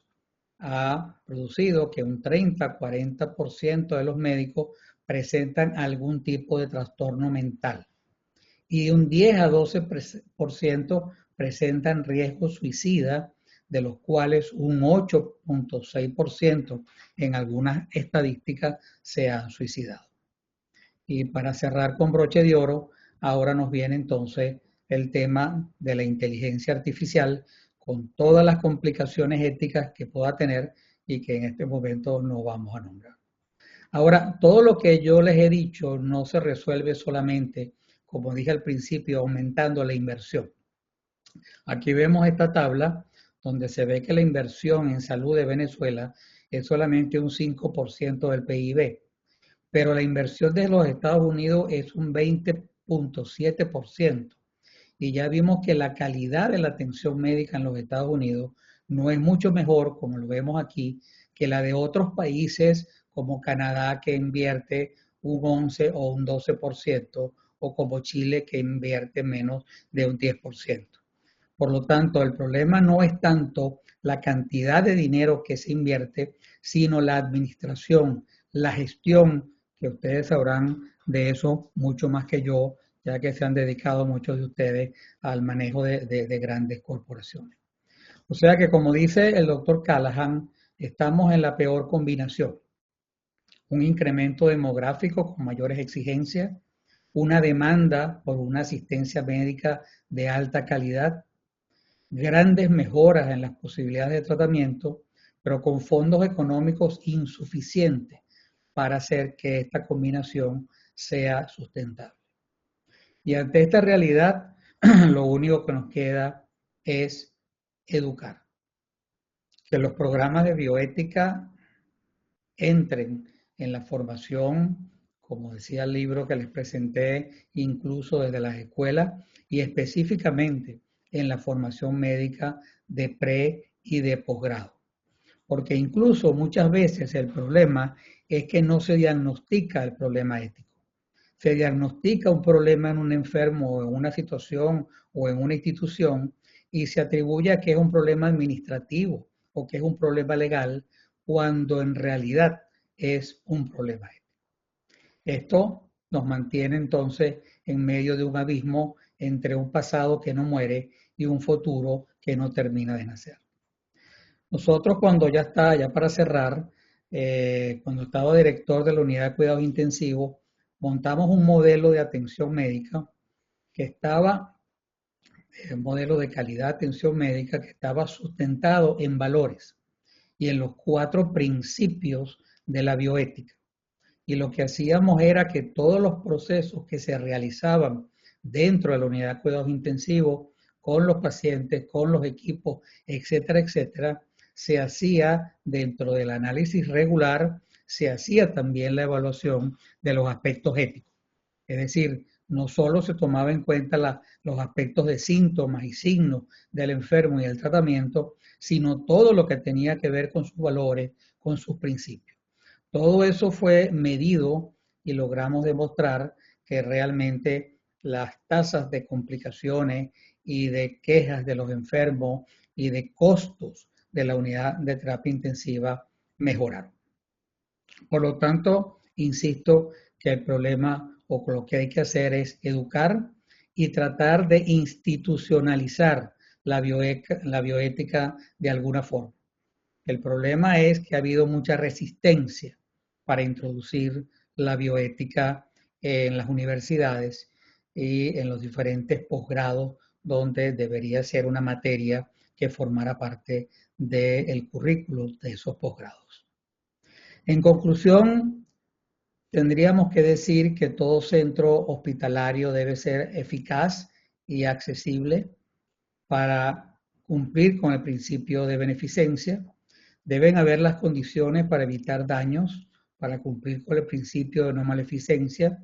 ha producido que un 30-40% de los médicos presentan algún tipo de trastorno mental y un 10 a 12% presentan riesgo suicida, de los cuales un 8.6% en algunas estadísticas se han suicidado. Y para cerrar con broche de oro, ahora nos viene entonces el tema de la inteligencia artificial con todas las complicaciones éticas que pueda tener y que en este momento no vamos a nombrar. Ahora, todo lo que yo les he dicho no se resuelve solamente, como dije al principio, aumentando la inversión. Aquí vemos esta tabla donde se ve que la inversión en salud de Venezuela es solamente un 5% del PIB, pero la inversión de los Estados Unidos es un 20.7%. Y ya vimos que la calidad de la atención médica en los Estados Unidos no es mucho mejor, como lo vemos aquí, que la de otros países como Canadá, que invierte un 11 o un 12%, o como Chile, que invierte menos de un 10%. Por lo tanto, el problema no es tanto la cantidad de dinero que se invierte, sino la administración, la gestión, que ustedes sabrán de eso mucho más que yo, ya que se han dedicado muchos de ustedes al manejo de grandes corporaciones. O sea que, como dice el doctor Callahan, estamos en la peor combinación. Un incremento demográfico con mayores exigencias, una demanda por una asistencia médica de alta calidad, grandes mejoras en las posibilidades de tratamiento, pero con fondos económicos insuficientes para hacer que esta combinación sea sustentable. Y ante esta realidad, lo único que nos queda es educar. Que los programas de bioética entren en la formación, como decía el libro que les presenté, incluso desde las escuelas y específicamente en la formación médica de pre y de posgrado. Porque incluso muchas veces el problema es que no se diagnostica el problema ético. Se diagnostica un problema en un enfermo o en una situación o en una institución y se atribuye a que es un problema administrativo o que es un problema legal, cuando en realidad es un problema ético. Esto nos mantiene entonces en medio de un abismo entre un pasado que no muere y un futuro que no termina de nacer. Nosotros cuando ya para cerrar, cuando estaba director de la unidad de cuidados intensivos, montamos un modelo de atención médica que estaba, un modelo de calidad de atención médica que estaba sustentado en valores y en los 4 principios de la bioética. Y lo que hacíamos era que todos los procesos que se realizaban dentro de la unidad de cuidados intensivos, con los pacientes, con los equipos, etcétera, etcétera, se hacía dentro del análisis regular, se hacía también la evaluación de los aspectos éticos. Es decir, no solo se tomaba en cuenta los aspectos de síntomas y signos del enfermo y el tratamiento, sino todo lo que tenía que ver con sus valores, con sus principios. Todo eso fue medido y logramos demostrar que realmente las tasas de complicaciones y de quejas de los enfermos y de costos de la unidad de terapia intensiva mejoraron. Por lo tanto, insisto que el problema o lo que hay que hacer es educar y tratar de institucionalizar la bioética de alguna forma. El problema es que ha habido mucha resistencia para introducir la bioética en las universidades y en los diferentes posgrados donde debería ser una materia que formara parte del currículo de esos posgrados. En conclusión, tendríamos que decir que todo centro hospitalario debe ser eficaz y accesible para cumplir con el principio de beneficencia. Deben haber las condiciones para evitar daños, para cumplir con el principio de no maleficencia.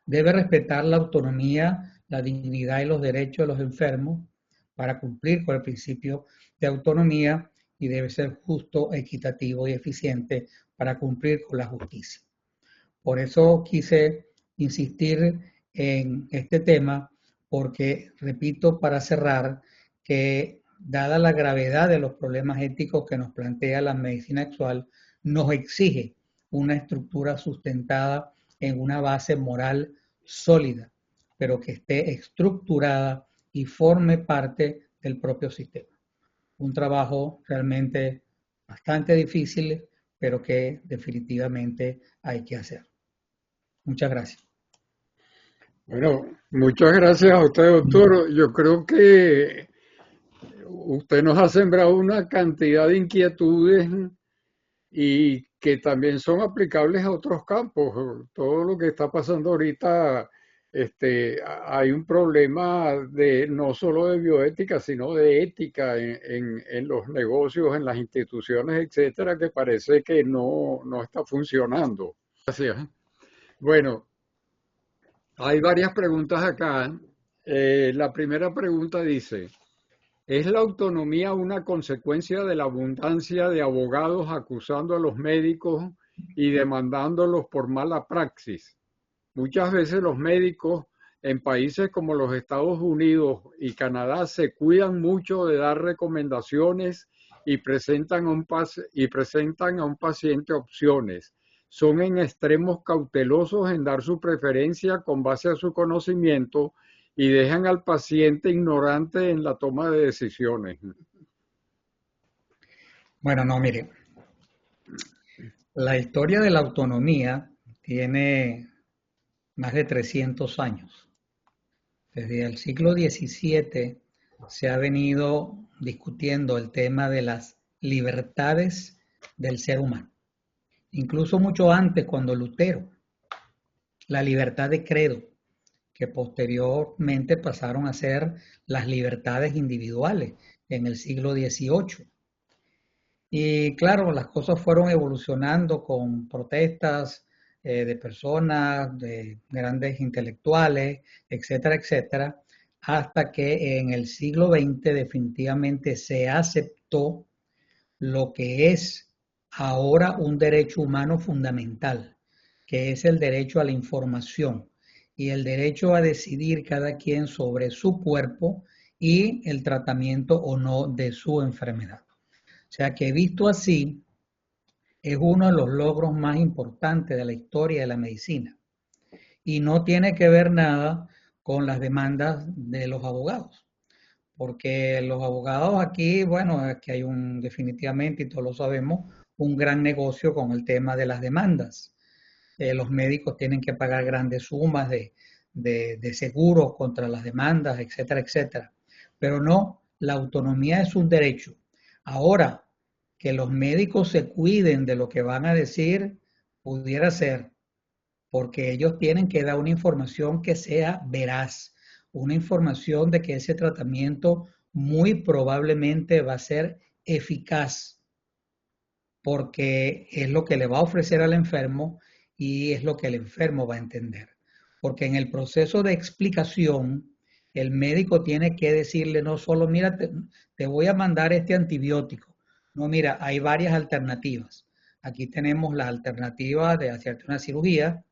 Debe respetar la autonomía, la dignidad y los derechos de los enfermos para cumplir con el principio de autonomía y debe ser justo, equitativo y eficiente para cumplir con la justicia. Por eso quise insistir en este tema, porque, repito, para cerrar, que dada la gravedad de los problemas éticos que nos plantea la medicina actual, nos exige una estructura sustentada en una base moral sólida, pero que esté estructurada y forme parte del propio sistema. Un trabajo realmente bastante difícil, pero que definitivamente hay que hacer. Muchas gracias. Bueno, muchas gracias a usted, doctor. Yo creo que usted nos ha sembrado una cantidad de inquietudes y que también son aplicables a otros campos. Todo lo que está pasando ahorita, hay un problema de no solo de bioética, sino de ética en los negocios, en las instituciones, etcétera, que parece que no está funcionando. Gracias. Bueno, hay varias preguntas acá. La primera pregunta dice, ¿es la autonomía una consecuencia de la abundancia de abogados acusando a los médicos y demandándolos por mala praxis? Muchas veces los médicos en países como los Estados Unidos y Canadá se cuidan mucho de dar recomendaciones y presentan a un paciente opciones. Son en extremos cautelosos en dar su preferencia con base a su conocimiento y dejan al paciente ignorante en la toma de decisiones. Bueno, no, mire, la historia de la autonomía tiene más de 300 años. Desde el siglo XVII se ha venido discutiendo el tema de las libertades del ser humano. Incluso mucho antes, cuando Lutero, la libertad de credo, que posteriormente pasaron a ser las libertades individuales en el siglo XVIII. Y claro, las cosas fueron evolucionando con protestas de personas, de grandes intelectuales, etcétera, etcétera, hasta que en el siglo XX definitivamente se aceptó lo que es ahora un derecho humano fundamental, que es el derecho a la información y el derecho a decidir cada quien sobre su cuerpo y el tratamiento o no de su enfermedad. O sea que visto así, es uno de los logros más importantes de la historia de la medicina y no tiene que ver nada con las demandas de los abogados, porque los abogados aquí, bueno, aquí hay definitivamente, y todos lo sabemos, un gran negocio con el tema de las demandas. Los médicos tienen que pagar grandes sumas de seguros contra las demandas, etcétera, etcétera. Pero no, la autonomía es un derecho. Ahora, que los médicos se cuiden de lo que van a decir, pudiera ser, porque ellos tienen que dar una información que sea veraz, una información de que ese tratamiento muy probablemente va a ser eficaz, porque es lo que le va a ofrecer al enfermo y es lo que el enfermo va a entender. Porque en el proceso de explicación, el médico tiene que decirle no solo, mira, te voy a mandar este antibiótico. No, mira, hay varias alternativas. Aquí tenemos la alternativa de hacerte una cirugía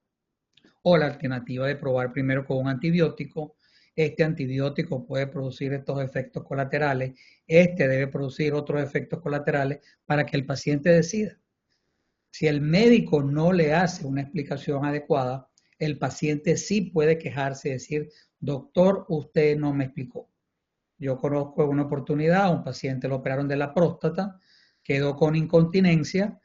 o la alternativa de probar primero con un antibiótico. Este antibiótico puede producir estos efectos colaterales. Este debe producir otros efectos colaterales para que el paciente decida. Si el médico no le hace una explicación adecuada, el paciente sí puede quejarse y decir, doctor, usted no me explicó. Yo conozco una oportunidad, a un paciente lo operaron de la próstata, quedó con incontinencia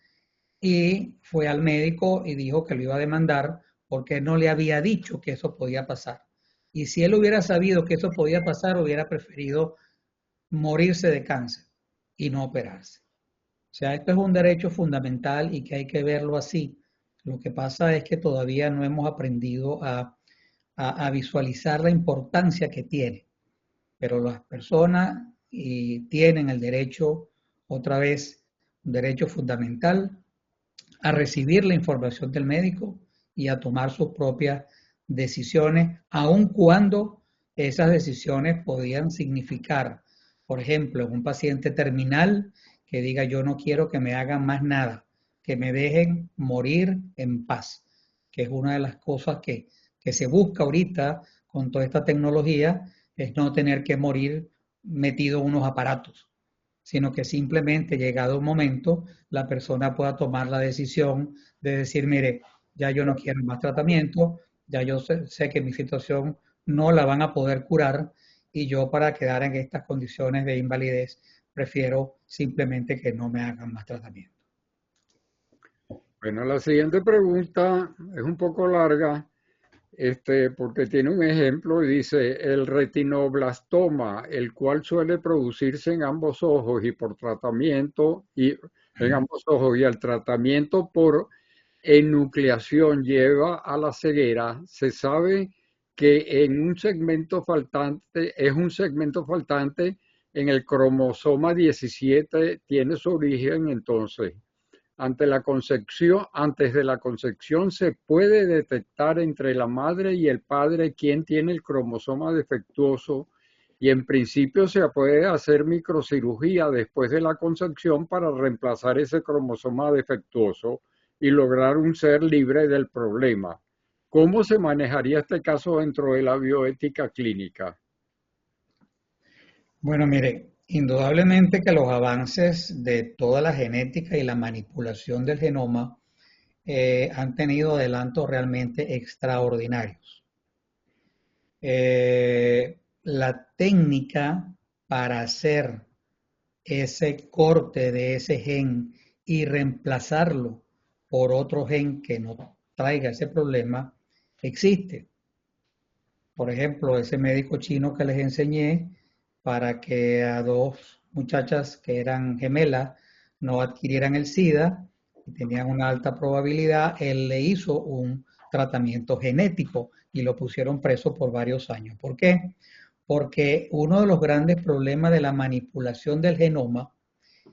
y fue al médico y dijo que lo iba a demandar porque no le había dicho que eso podía pasar. Y si él hubiera sabido que eso podía pasar, hubiera preferido morirse de cáncer y no operarse. O sea, esto es un derecho fundamental y que hay que verlo así. Lo que pasa es que todavía no hemos aprendido a visualizar la importancia que tiene. Pero las personas tienen el derecho, otra vez, un derecho fundamental a recibir la información del médico y a tomar sus propias decisiones, aun cuando esas decisiones podían significar, por ejemplo, en un paciente terminal, que diga yo no quiero que me hagan más nada, que me dejen morir en paz, que es una de las cosas que se busca ahorita con toda esta tecnología, es no tener que morir metido en unos aparatos, sino que simplemente llegado un momento la persona pueda tomar la decisión de decir, mire, ya yo no quiero más tratamiento, ya yo sé que mi situación no la van a poder curar y yo para quedar en estas condiciones de invalidez prefiero simplemente que no me hagan más tratamiento. Bueno, la siguiente pregunta es un poco larga, porque tiene un ejemplo y dice, el retinoblastoma, el cual suele producirse en ambos ojos y por tratamiento, y en ambos ojos y el tratamiento por enucleación lleva a la ceguera, se sabe que en un segmento faltante, es un segmento faltante en el cromosoma 17, tiene su origen entonces. Antes de la concepción se puede detectar entre la madre y el padre quién tiene el cromosoma defectuoso y en principio se puede hacer microcirugía después de la concepción para reemplazar ese cromosoma defectuoso y lograr un ser libre del problema. ¿Cómo se manejaría este caso dentro de la bioética clínica? Bueno, mire, indudablemente que los avances de toda la genética y la manipulación del genoma han tenido adelantos realmente extraordinarios. La técnica para hacer ese corte de ese gen y reemplazarlo por otro gen que no traiga ese problema existe. Por ejemplo, ese médico chino que les enseñé para que a dos muchachas que eran gemelas no adquirieran el SIDA y tenían una alta probabilidad, él le hizo un tratamiento genético y lo pusieron preso por varios años. ¿Por qué? Porque uno de los grandes problemas de la manipulación del genoma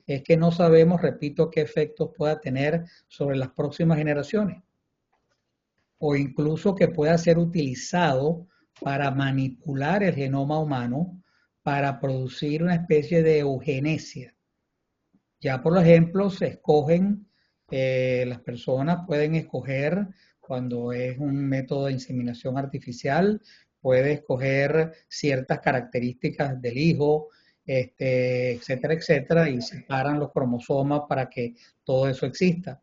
es que no sabemos, repito, qué efectos pueda tener sobre las próximas generaciones o incluso que pueda ser utilizado para manipular el genoma humano para producir una especie de eugenesia. Ya, por ejemplo, se escogen, las personas pueden escoger cuando es un método de inseminación artificial, puede escoger ciertas características del hijo, etcétera, etcétera, y separan los cromosomas para que todo eso exista.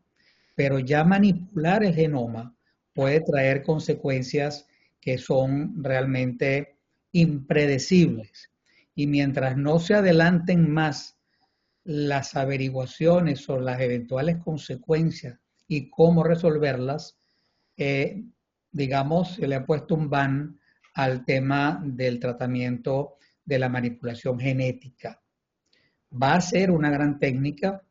Pero ya manipular el genoma puede traer consecuencias que son realmente impredecibles. Y mientras no se adelanten más las averiguaciones sobre las eventuales consecuencias y cómo resolverlas, eh, digamos, se le ha puesto un ban al tema del tratamiento de la manipulación genética. Va a ser una gran técnica.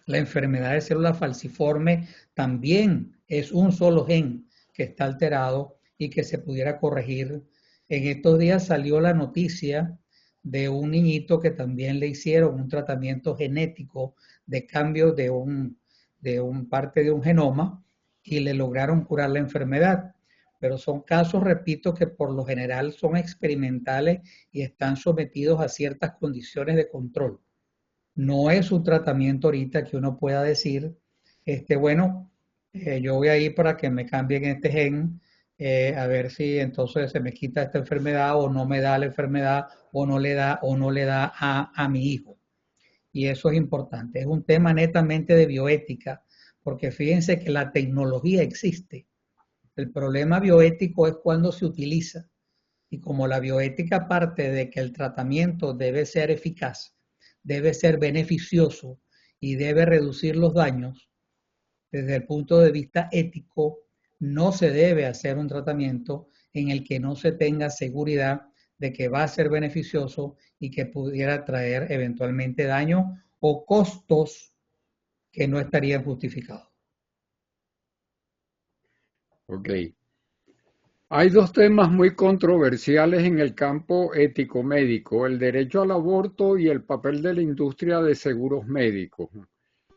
La enfermedad de célula falciforme también es un solo gen que está alterado y que se pudiera corregir. En estos días salió la noticia de un niñito que también le hicieron un tratamiento genético de cambio de un parte de un genoma y le lograron curar la enfermedad. Pero son casos, repito, que por lo general son experimentales y están sometidos a ciertas condiciones de control. No es un tratamiento ahorita que uno pueda decir, bueno, yo voy a ir para que me cambien este gen, a ver si entonces se me quita esta enfermedad o no me da la enfermedad o no le da a mi hijo. Y eso es importante. Es un tema netamente de bioética, porque fíjense que la tecnología existe. El problema bioético es cuando se utiliza. Y como la bioética parte de que el tratamiento debe ser eficaz, debe ser beneficioso y debe reducir los daños, desde el punto de vista ético, no se debe hacer un tratamiento en el que no se tenga seguridad de que va a ser beneficioso y que pudiera traer eventualmente daño o costos que no estarían justificados. Ok. Hay dos temas muy controversiales en el campo ético-médico, el derecho al aborto y el papel de la industria de seguros médicos,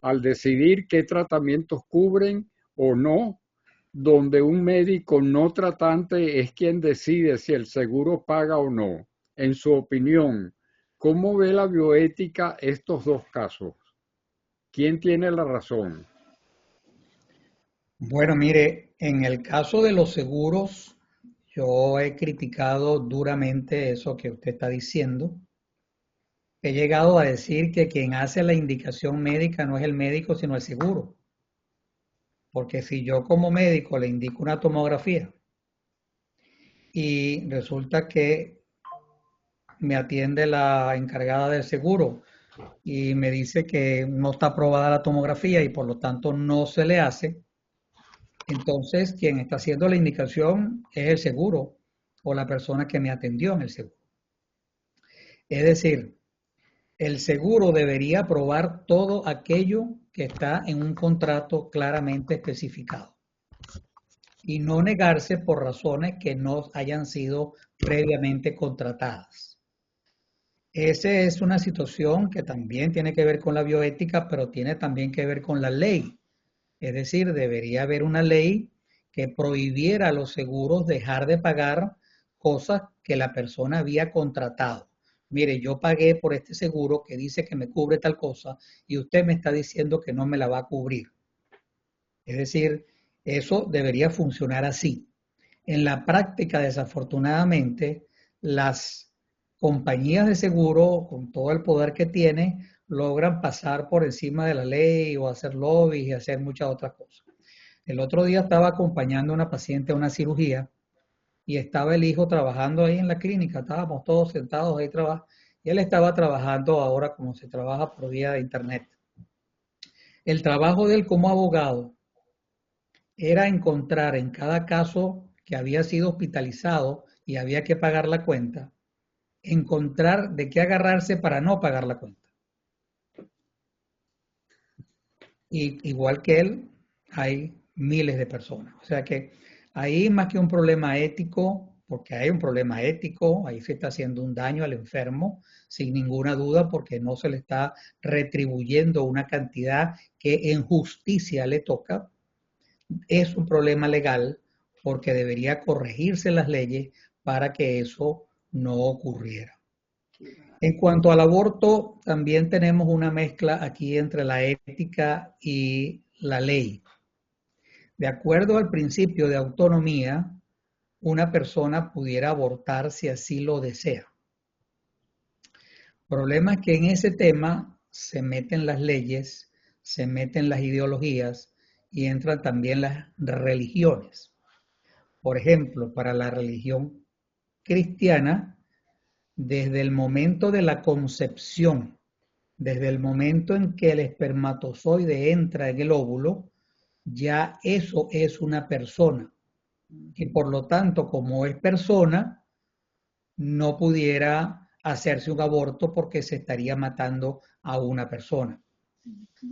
al decidir qué tratamientos cubren o no, donde un médico no tratante es quien decide si el seguro paga o no. En su opinión, ¿cómo ve la bioética estos dos casos? ¿Quién tiene la razón? Bueno, mire, en el caso de los seguros, yo he criticado duramente eso que usted está diciendo. He llegado a decir que quien hace la indicación médica no es el médico, sino el seguro. Porque si yo como médico le indico una tomografía y resulta que me atiende la encargada del seguro y me dice que no está aprobada la tomografía y por lo tanto no se le hace, entonces quien está haciendo la indicación es el seguro o la persona que me atendió en el seguro. Es decir, el seguro debería aprobar todo aquello que está en un contrato claramente especificado y no negarse por razones que no hayan sido previamente contratadas. Esa es una situación que también tiene que ver con la bioética, pero tiene también que ver con la ley. Es decir, debería haber una ley que prohibiera a los seguros dejar de pagar cosas que la persona había contratado. Mire, yo pagué por este seguro que dice que me cubre tal cosa y usted me está diciendo que no me la va a cubrir. Es decir, eso debería funcionar así. En la práctica, desafortunadamente, las compañías de seguro, con todo el poder que tienen, logran pasar por encima de la ley o hacer lobbies y hacer muchas otras cosas. El otro día estaba acompañando a una paciente a una cirugía y estaba el hijo trabajando ahí en la clínica, estábamos todos sentados ahí trabajando, y él estaba trabajando ahora como se trabaja por vía de internet. El trabajo de él como abogado era encontrar en cada caso que había sido hospitalizado y había que pagar la cuenta, encontrar de qué agarrarse para no pagar la cuenta. Y igual que él, hay miles de personas. O sea que ahí más que un problema ético, porque hay un problema ético, ahí se está haciendo un daño al enfermo, sin ninguna duda, porque no se le está retribuyendo una cantidad que en justicia le toca. Es un problema legal porque debería corregirse las leyes para que eso no ocurriera. En cuanto al aborto, también tenemos una mezcla aquí entre la ética y la ley. De acuerdo al principio de autonomía, una persona pudiera abortar si así lo desea. El problema es que en ese tema se meten las leyes, se meten las ideologías y entran también las religiones. Por ejemplo, para la religión cristiana, desde el momento de la concepción, desde el momento en que el espermatozoide entra en el óvulo, ya eso es una persona. Y por lo tanto, como es persona, no pudiera hacerse un aborto porque se estaría matando a una persona.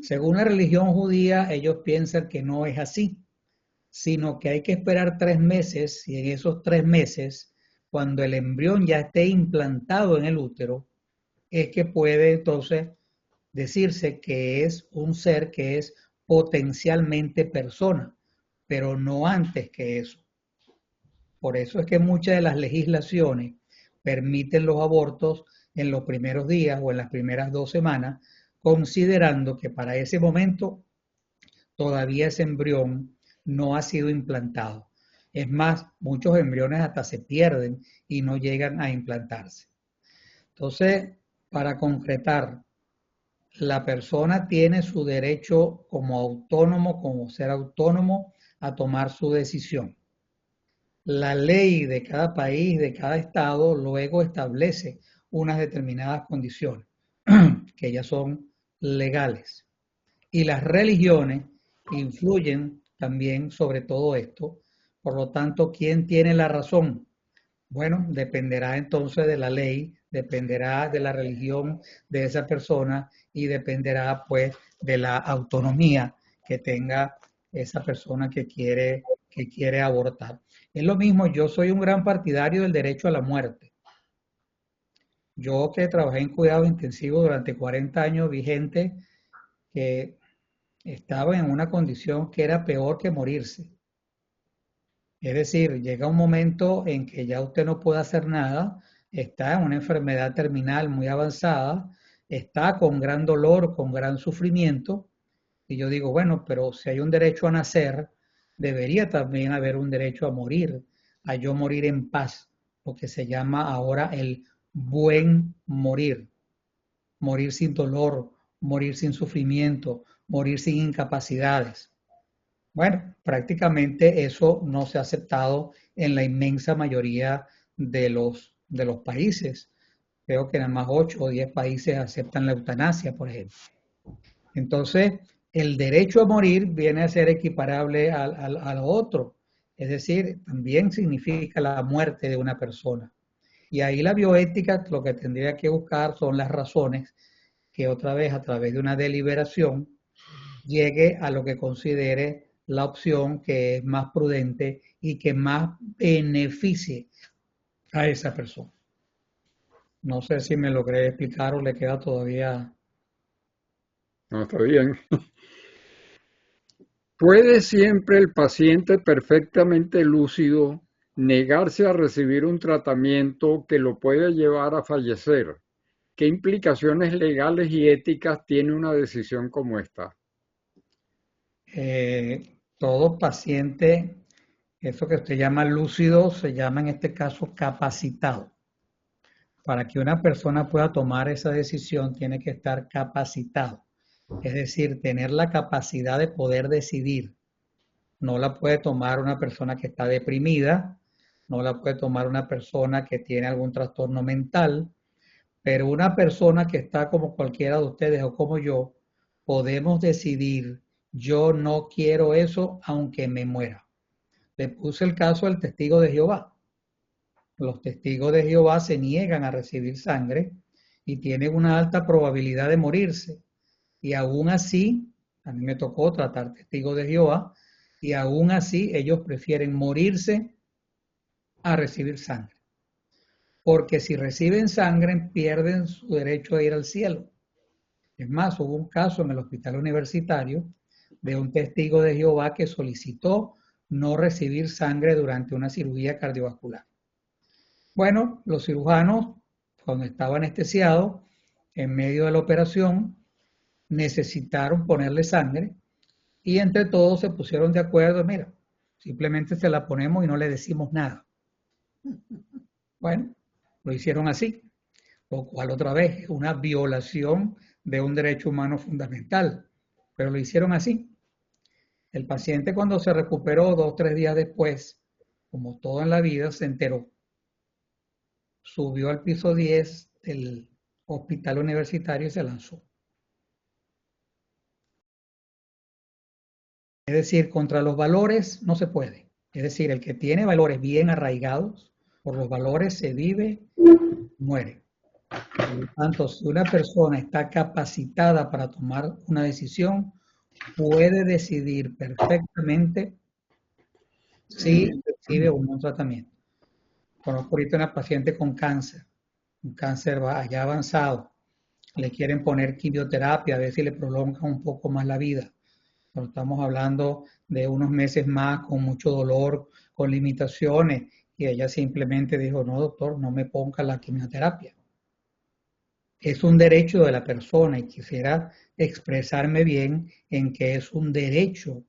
Según la religión judía, ellos piensan que no es así, sino que hay que esperar 3 meses y en esos 3 meses, cuando el embrión ya esté implantado en el útero, es que puede entonces decirse que es un ser que es potencialmente persona, pero no antes que eso. Por eso es que muchas de las legislaciones permiten los abortos en los primeros días o en las primeras 2 semanas, considerando que para ese momento todavía ese embrión no ha sido implantado. Es más, muchos embriones hasta se pierden y no llegan a implantarse. Entonces, para concretar, la persona tiene su derecho como autónomo, como ser autónomo, a tomar su decisión. La ley de cada país, de cada estado, luego establece unas determinadas condiciones que ya son legales. Y las religiones influyen también sobre todo esto. Por lo tanto, ¿quién tiene la razón? Bueno, dependerá entonces de la ley, dependerá de la religión de esa persona y dependerá pues de la autonomía que tenga esa persona que quiere abortar. Es lo mismo, yo soy un gran partidario del derecho a la muerte. Yo que trabajé en cuidados intensivos durante 40 años, vi gente que estaba en una condición que era peor que morirse. Es decir, llega un momento en que ya usted no puede hacer nada, está en una enfermedad terminal muy avanzada, está con gran dolor, con gran sufrimiento Y yo digo, bueno, pero si hay un derecho a nacer, debería también haber un derecho a morir, a yo morir en paz, lo que se llama ahora el buen morir, morir sin dolor, morir sin sufrimiento, morir sin incapacidades. Bueno, prácticamente eso no se ha aceptado en la inmensa mayoría de los países. Creo que nada más 8 o 10 países aceptan la eutanasia, por ejemplo. Entonces, el derecho a morir viene a ser equiparable a lo otro. Es decir, también significa la muerte de una persona. Y ahí la bioética lo que tendría que buscar son las razones que otra vez a través de una deliberación llegue a lo que considere la opción que es más prudente y que más beneficie a esa persona. No sé si me logré explicar o le queda todavía. No, está bien. ¿Puede siempre el paciente perfectamente lúcido negarse a recibir un tratamiento que lo puede llevar a fallecer? ¿Qué implicaciones legales y éticas tiene una decisión como esta? Todo paciente, eso que usted llama lúcido, se llama en este caso capacitado. Para que una persona pueda tomar esa decisión, tiene que estar capacitado. Es decir, tener la capacidad de poder decidir. No la puede tomar una persona que está deprimida, no la puede tomar una persona que tiene algún trastorno mental, pero una persona que está como cualquiera de ustedes o como yo, podemos decidir, yo no quiero eso aunque me muera. Le puse el caso al testigo de Jehová. Los testigos de Jehová se niegan a recibir sangre y tienen una alta probabilidad de morirse. Y aún así, a mí me tocó tratar testigos de Jehová, y aún así ellos prefieren morirse a recibir sangre. Porque si reciben sangre, pierden su derecho a ir al cielo. Es más, hubo un caso en el hospital universitario de un testigo de Jehová que solicitó no recibir sangre durante una cirugía cardiovascular. Bueno, los cirujanos, cuando estaba anestesiado, en medio de la operación, necesitaron ponerle sangre y entre todos se pusieron de acuerdo, mira, simplemente se la ponemos y no le decimos nada. Bueno, lo hicieron así, lo cual otra vez es una violación de un derecho humano fundamental, pero lo hicieron así. El paciente cuando se recuperó 2 o 3 días después, como todo en la vida, se enteró. Subió al piso 10 del hospital universitario y se lanzó. Es decir, contra los valores no se puede. Es decir, el que tiene valores bien arraigados, por los valores se vive, muere. Por lo tanto, si una persona está capacitada para tomar una decisión, puede decidir perfectamente si recibe o no un tratamiento. Conozco ahorita una paciente con cáncer, un cáncer ya avanzado. Le quieren poner quimioterapia, a ver si le prolongan un poco más la vida. Pero estamos hablando de unos meses más con mucho dolor, con limitaciones, y ella simplemente dijo, no doctor, no me ponga la quimioterapia. Es un derecho de la persona y quisiera expresarme bien en que es un derecho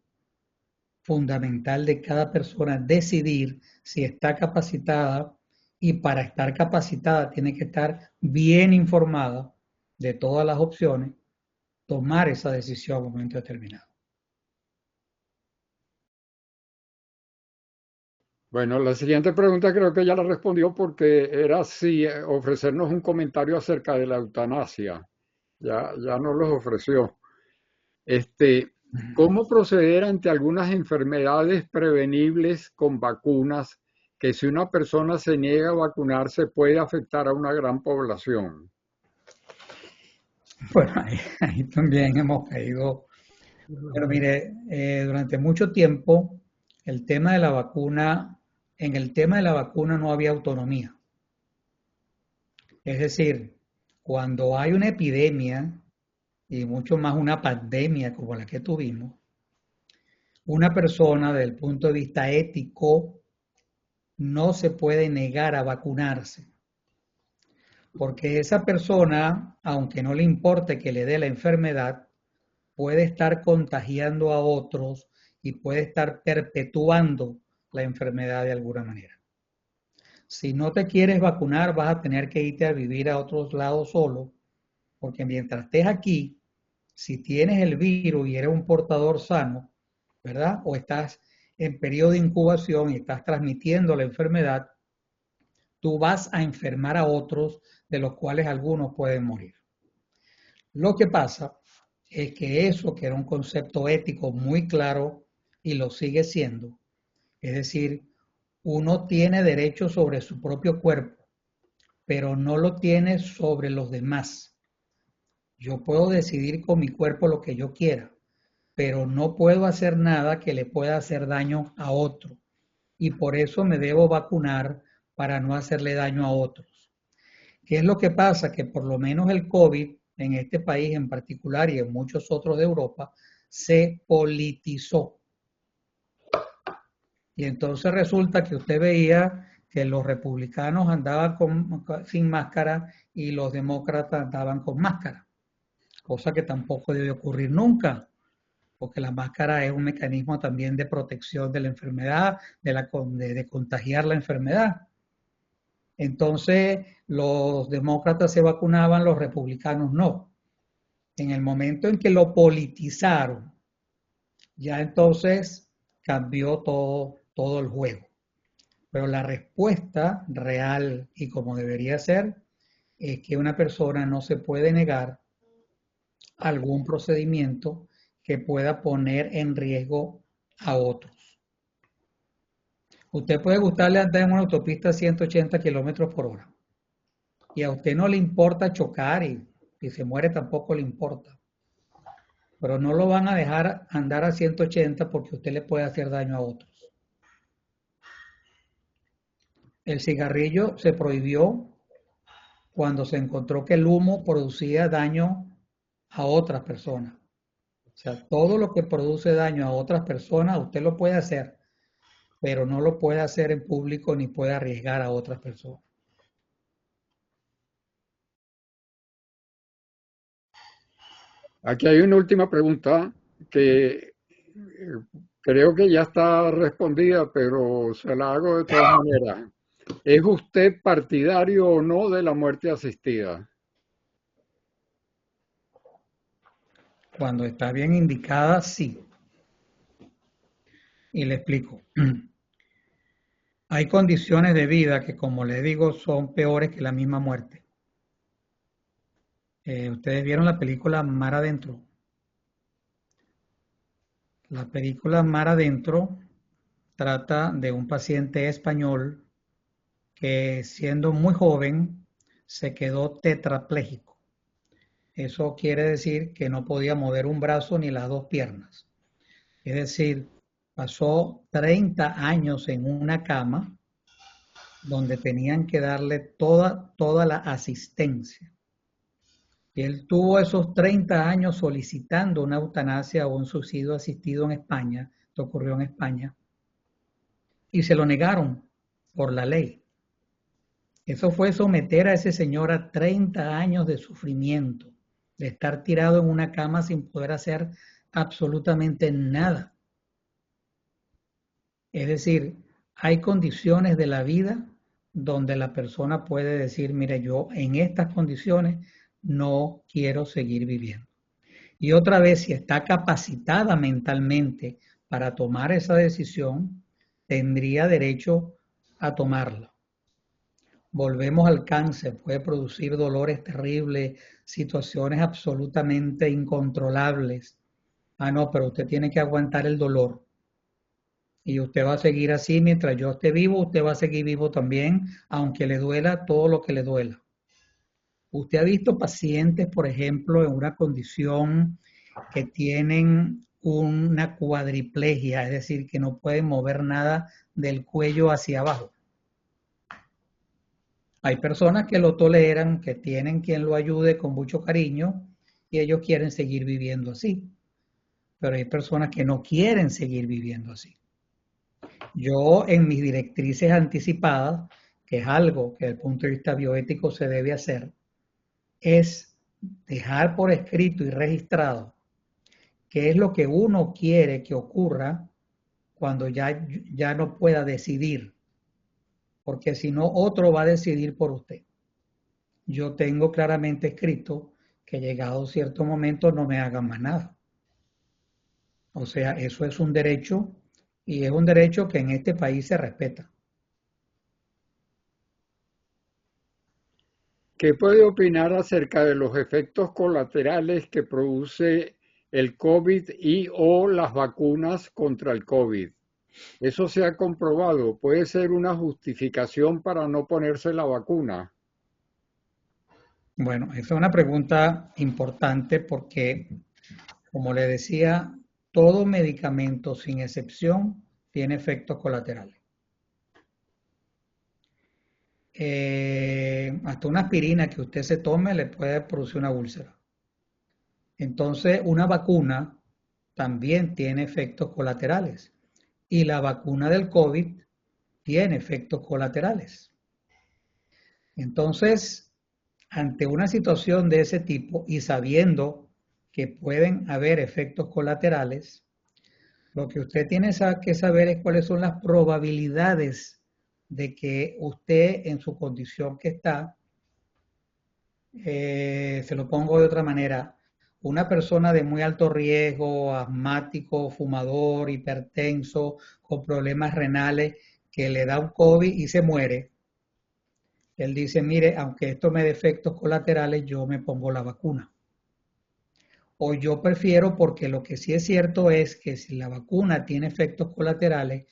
fundamental de cada persona decidir si está capacitada y para estar capacitada tiene que estar bien informada de todas las opciones, tomar esa decisión en un momento determinado. Bueno, la siguiente pregunta creo que ya la respondió porque era si ofrecernos un comentario acerca de la eutanasia. Ya nos los ofreció. Este, ¿Cómo proceder ante algunas enfermedades prevenibles con vacunas que si una persona se niega a vacunarse puede afectar a una gran población? Bueno, ahí también hemos caído. Pero mire, durante mucho tiempo el tema de la vacuna, en el tema de la vacuna no había autonomía. Es decir, cuando hay una epidemia y mucho más una pandemia como la que tuvimos, una persona desde el punto de vista ético no se puede negar a vacunarse, porque esa persona, aunque no le importe que le dé la enfermedad, puede estar contagiando a otros y puede estar perpetuando la enfermedad de alguna manera. Si no te quieres vacunar, vas a tener que irte a vivir a otros lados solo, porque mientras estés aquí, si tienes el virus y eres un portador sano, ¿verdad? O estás en periodo de incubación y estás transmitiendo la enfermedad, tú vas a enfermar a otros, de los cuales algunos pueden morir. Lo que pasa es que eso, que era un concepto ético muy claro y lo sigue siendo, es decir, uno tiene derecho sobre su propio cuerpo, pero no lo tiene sobre los demás. Yo puedo decidir con mi cuerpo lo que yo quiera, pero no puedo hacer nada que le pueda hacer daño a otro. Y por eso me debo vacunar para no hacerle daño a otros. ¿Qué es lo que pasa? Que por lo menos el COVID, en este país en particular y en muchos otros de Europa, se politizó. Y entonces resulta que usted veía que los republicanos andaban sin máscara y los demócratas andaban con máscara, cosa que tampoco debe ocurrir nunca, porque la máscara es un mecanismo también de protección de la enfermedad, de contagiar la enfermedad. Entonces, los demócratas se vacunaban, los republicanos no. En el momento en que lo politizaron, ya entonces cambió todo el juego. Pero la respuesta real y como debería ser es que una persona no se puede negar algún procedimiento que pueda poner en riesgo a otros. Usted puede gustarle andar en una autopista a 180 kilómetros por hora y a usted no le importa chocar y si se muere tampoco le importa. Pero no lo van a dejar andar a 180 porque usted le puede hacer daño a otros. El cigarrillo se prohibió cuando se encontró que el humo producía daño a otras personas. O sea, todo lo que produce daño a otras personas, usted lo puede hacer, pero no lo puede hacer en público ni puede arriesgar a otras personas. Aquí hay una última pregunta que creo que ya está respondida, pero se la hago de todas maneras. ¿Es usted partidario o no de la muerte asistida? Cuando está bien indicada, sí. Y le explico. Hay condiciones de vida que, como le digo, son peores que la misma muerte. Ustedes vieron la película Mar Adentro. La película Mar Adentro trata de un paciente español que siendo muy joven se quedó tetrapléjico. Eso quiere decir que no podía mover un brazo ni las dos piernas. Es decir, pasó 30 años en una cama donde tenían que darle toda la asistencia. Y él tuvo esos 30 años solicitando una eutanasia o un suicidio asistido en España, esto ocurrió en España, y se lo negaron por la ley. Eso fue someter a ese señor a 30 años de sufrimiento, de estar tirado en una cama sin poder hacer absolutamente nada. Es decir, hay condiciones de la vida donde la persona puede decir, mire, yo en estas condiciones no quiero seguir viviendo. Y otra vez, si está capacitada mentalmente para tomar esa decisión, tendría derecho a tomarla. Volvemos al cáncer, puede producir dolores terribles, situaciones absolutamente incontrolables. Ah, no, pero usted tiene que aguantar el dolor. Y usted va a seguir así mientras yo esté vivo, usted va a seguir vivo también, aunque le duela todo lo que le duela. Usted ha visto pacientes, por ejemplo, en una condición que tienen una cuadriplegia, es decir, que no pueden mover nada del cuello hacia abajo. Hay personas que lo toleran, que tienen quien lo ayude con mucho cariño y ellos quieren seguir viviendo así. Pero hay personas que no quieren seguir viviendo así. Yo en mis directrices anticipadas, que es algo que desde el punto de vista bioético se debe hacer, es dejar por escrito y registrado qué es lo que uno quiere que ocurra cuando ya no pueda decidir, porque si no, otro va a decidir por usted. Yo tengo claramente escrito que llegado cierto momento no me hagan más nada. O sea, eso es un derecho y es un derecho que en este país se respeta. ¿Qué puede opinar acerca de los efectos colaterales que produce el COVID y o las vacunas contra el COVID? Eso se ha comprobado. ¿Puede ser una justificación para no ponerse la vacuna? Bueno, esa es una pregunta importante porque, como le decía, todo medicamento, sin excepción, tiene efectos colaterales. Hasta una aspirina que usted se tome le puede producir una úlcera. Entonces, una vacuna también tiene efectos colaterales y la vacuna del COVID tiene efectos colaterales. Entonces, ante una situación de ese tipo y sabiendo que pueden haber efectos colaterales, lo que usted tiene que saber es cuáles son las probabilidades de que usted en su condición que está, se lo pongo de otra manera, una persona de muy alto riesgo, asmático, fumador, hipertenso, con problemas renales, que le da un COVID y se muere, él dice, mire, aunque esto me dé efectos colaterales, yo me pongo la vacuna. O yo prefiero, porque lo que sí es cierto es que si la vacuna tiene efectos colaterales,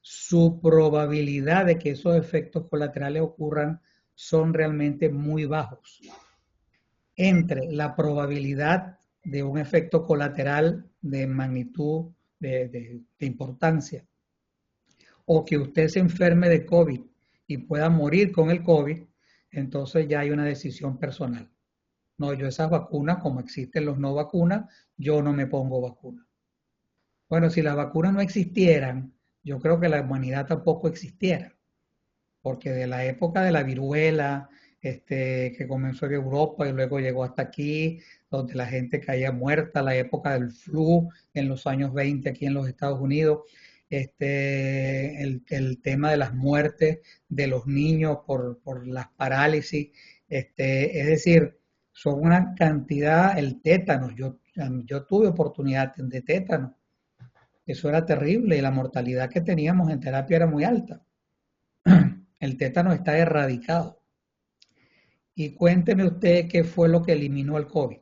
su probabilidad de que esos efectos colaterales ocurran son realmente muy bajos. Entre la probabilidad de un efecto colateral de magnitud, de importancia, o que usted se enferme de COVID y pueda morir con el COVID, entonces ya hay una decisión personal. No, yo esas vacunas, como existen los no vacunas, yo no me pongo vacuna. Bueno, si las vacunas no existieran, yo creo que la humanidad tampoco existiera, porque de la época de la viruela, que comenzó en Europa y luego llegó hasta aquí, donde la gente caía muerta, la época del flu en los años 20 aquí en los Estados Unidos, el tema de las muertes de los niños por las parálisis, es decir, son una cantidad, el tétano, yo tuve oportunidad de tétano, eso era terrible y la mortalidad que teníamos en terapia era muy alta. El tétano está erradicado. Y cuénteme usted qué fue lo que eliminó el COVID.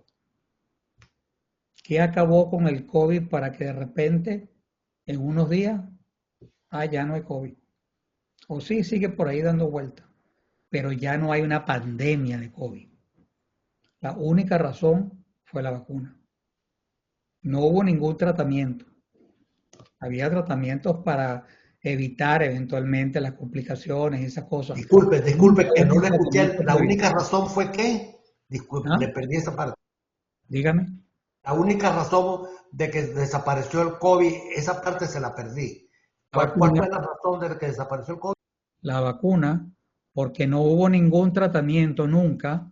¿Qué acabó con el COVID para que de repente, en unos días, ya no hay COVID? O sí, sigue por ahí dando vueltas, pero ya no hay una pandemia de COVID. La única razón fue la vacuna. No hubo ningún tratamiento. Había tratamientos para evitar eventualmente las complicaciones y esas cosas. Disculpe, Nunca que hubo no un le escuché. tratamiento La para única evitar. razón fue que, disculpe, ¿Ah? le perdí esa parte. Dígame. La única razón de que desapareció el COVID, esa parte se la perdí. La ¿Cuál vacuna, fue la razón de que desapareció el COVID? la vacuna, porque no hubo ningún tratamiento nunca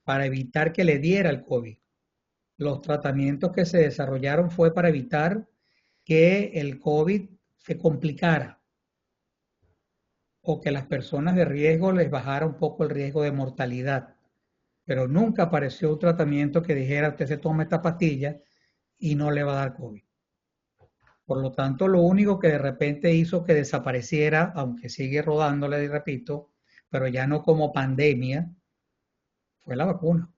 para evitar que le diera el COVID. Los tratamientos que se desarrollaron fue para evitar que el COVID se complicara o que las personas de riesgo les bajara un poco el riesgo de mortalidad. Pero nunca apareció un tratamiento que dijera usted se toma esta pastilla y no le va a dar COVID. Por lo tanto, lo único que de repente hizo que desapareciera, aunque sigue rodándole, repito, pero ya no como pandemia, fue la vacuna.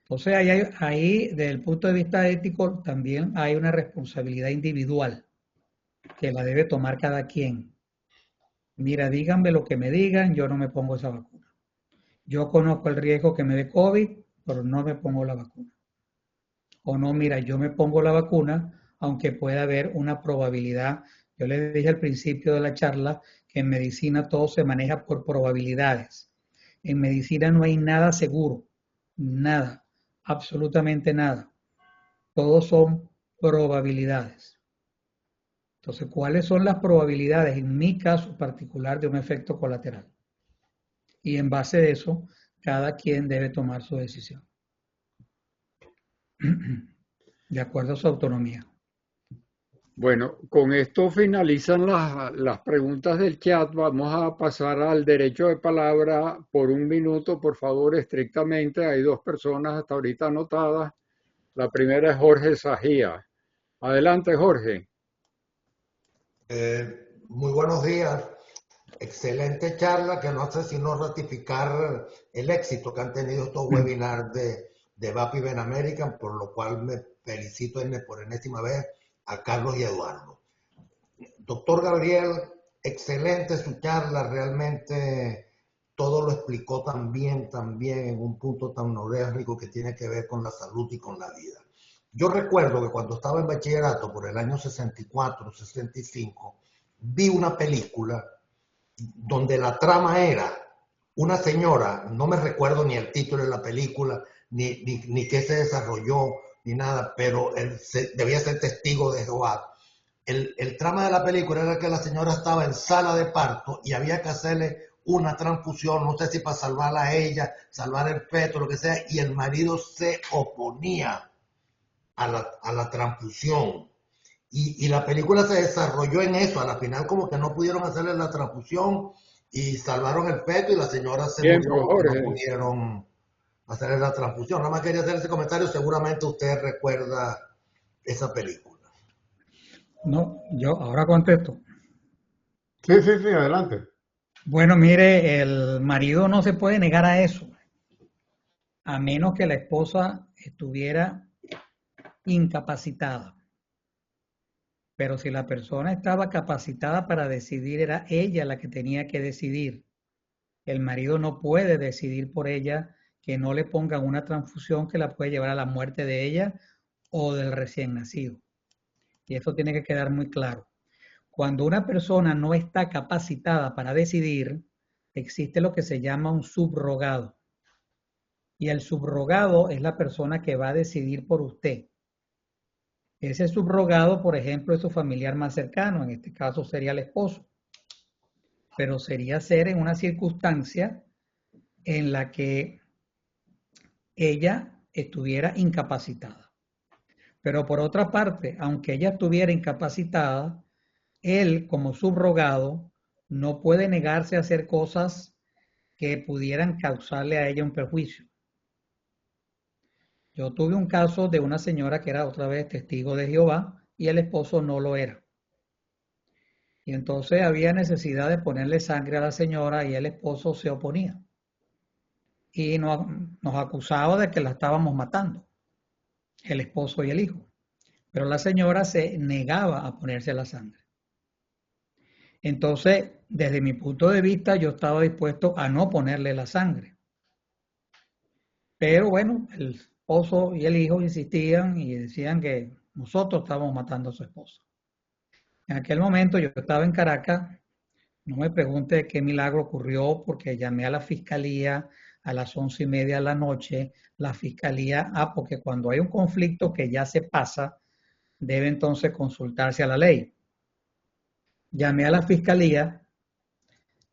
Entonces, ahí, desde el punto de vista ético, también hay una responsabilidad individual que la debe tomar cada quien. Mira, díganme lo que me digan, yo no me pongo esa vacuna. Yo conozco el riesgo que me dé COVID, pero no me pongo la vacuna. O no, mira, yo me pongo la vacuna, aunque pueda haber una probabilidad. Yo les dije al principio de la charla que en medicina todo se maneja por probabilidades. En medicina no hay nada seguro, nada, absolutamente nada. Todos son probabilidades. Entonces, ¿cuáles son las probabilidades en mi caso particular de un efecto colateral? Y en base a eso, cada quien debe tomar su decisión. de acuerdo a su autonomía. Bueno, con esto finalizan las preguntas del chat. Vamos a pasar al derecho de palabra por un minuto, por favor, estrictamente. Hay dos personas hasta ahorita anotadas. La primera es Jorge Sajía. Adelante, Jorge. Muy buenos días. Excelente charla, que no hace sino ratificar el éxito que han tenido estos webinars de VAP y Ben American, por lo cual me felicito por enésima vez a Carlos y Eduardo. Doctor Gabriel, excelente su charla, realmente todo lo explicó también en un punto tan neurálgico que tiene que ver con la salud y con la vida. Yo recuerdo que cuando estaba en bachillerato, por el año 64, 65, vi una película donde la trama era una señora, no me recuerdo ni el título de la película, ni qué se desarrolló, ni nada, pero él debía ser testigo de Jehová. El trama de la película era que la señora estaba en sala de parto y había que hacerle una transfusión, no sé si para salvarla a ella, salvar el feto, lo que sea, y el marido se oponía a la transfusión. Y la película se desarrolló en eso. A la final como que no pudieron hacerle la transfusión y salvaron el feto y la señora se murió porque no pudieron hacerle la transfusión. Nada más quería hacer ese comentario. Seguramente usted recuerda esa película. No, yo ahora contesto. Sí, adelante. Bueno, mire, el marido no se puede negar a eso, a menos que la esposa estuviera incapacitada. Pero si la persona estaba capacitada para decidir, era ella la que tenía que decidir. El marido no puede decidir por ella que no le pongan una transfusión que la puede llevar a la muerte de ella o del recién nacido. Y eso tiene que quedar muy claro. Cuando una persona no está capacitada para decidir, existe lo que se llama un subrogado. Y el subrogado es la persona que va a decidir por usted. Ese subrogado, por ejemplo, es su familiar más cercano, en este caso sería el esposo. Pero sería ser en una circunstancia en la que ella estuviera incapacitada. Pero por otra parte, aunque ella estuviera incapacitada, él como subrogado no puede negarse a hacer cosas que pudieran causarle a ella un perjuicio. Yo tuve un caso de una señora que era otra vez testigo de Jehová y el esposo no lo era. Y entonces había necesidad de ponerle sangre a la señora y el esposo se oponía. Y nos acusaba de que la estábamos matando, el esposo y el hijo. Pero la señora se negaba a ponerse la sangre. Entonces, desde mi punto de vista, yo estaba dispuesto a no ponerle la sangre. Pero bueno, el esposo y el hijo insistían y decían que nosotros estábamos matando a su esposa. En aquel momento yo estaba en Caracas, no me pregunte qué milagro ocurrió porque llamé a la fiscalía a las 11:30 de la noche. La fiscalía, porque cuando hay un conflicto que ya se pasa, debe entonces consultarse a la ley. Llamé a la fiscalía,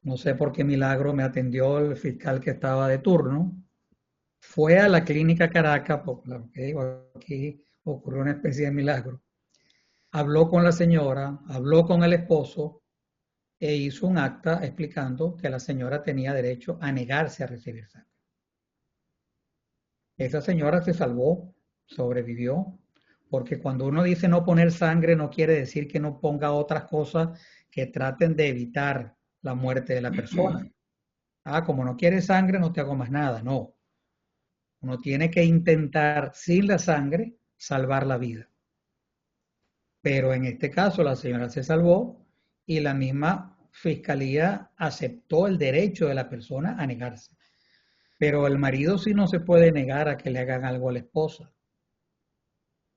no sé por qué milagro me atendió el fiscal que estaba de turno. Fue a la clínica Caracas, porque lo que digo, aquí ocurrió una especie de milagro. Habló con la señora, habló con el esposo e hizo un acta explicando que la señora tenía derecho a negarse a recibir sangre. Esa señora se salvó, sobrevivió, porque cuando uno dice no poner sangre no quiere decir que no ponga otras cosas que traten de evitar la muerte de la persona. Como no quieres sangre no te hago más nada, no. Uno tiene que intentar sin la sangre salvar la vida. Pero en este caso la señora se salvó y la misma fiscalía aceptó el derecho de la persona a negarse. Pero el marido sí no se puede negar a que le hagan algo a la esposa.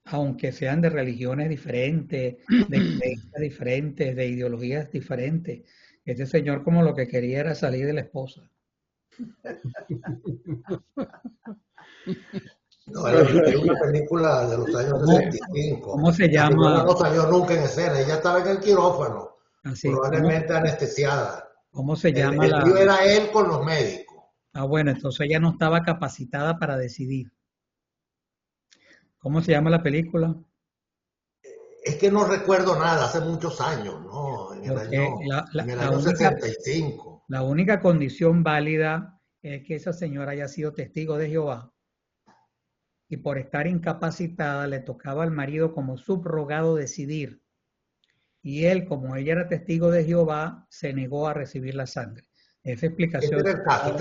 Aunque sean de religiones diferentes, de creencias diferentes, de ideologías diferentes. Este señor como lo que quería era salir de la esposa. No, hay una película de los años 65. ¿Cómo se llama? La no salió nunca en escena, ella estaba en el quirófano, probablemente anestesiada. ¿Cómo se llama? El lío era él con los médicos. Bueno, entonces ella no estaba capacitada para decidir. ¿Cómo se llama la película? Es que no recuerdo nada, hace muchos años, ¿no? Porque En el año 65. la única condición válida es que esa señora haya sido testigo de Jehová y por estar incapacitada le tocaba al marido como subrogado decidir. Y él, como ella era testigo de Jehová, se negó a recibir la sangre. Esa explicación. Este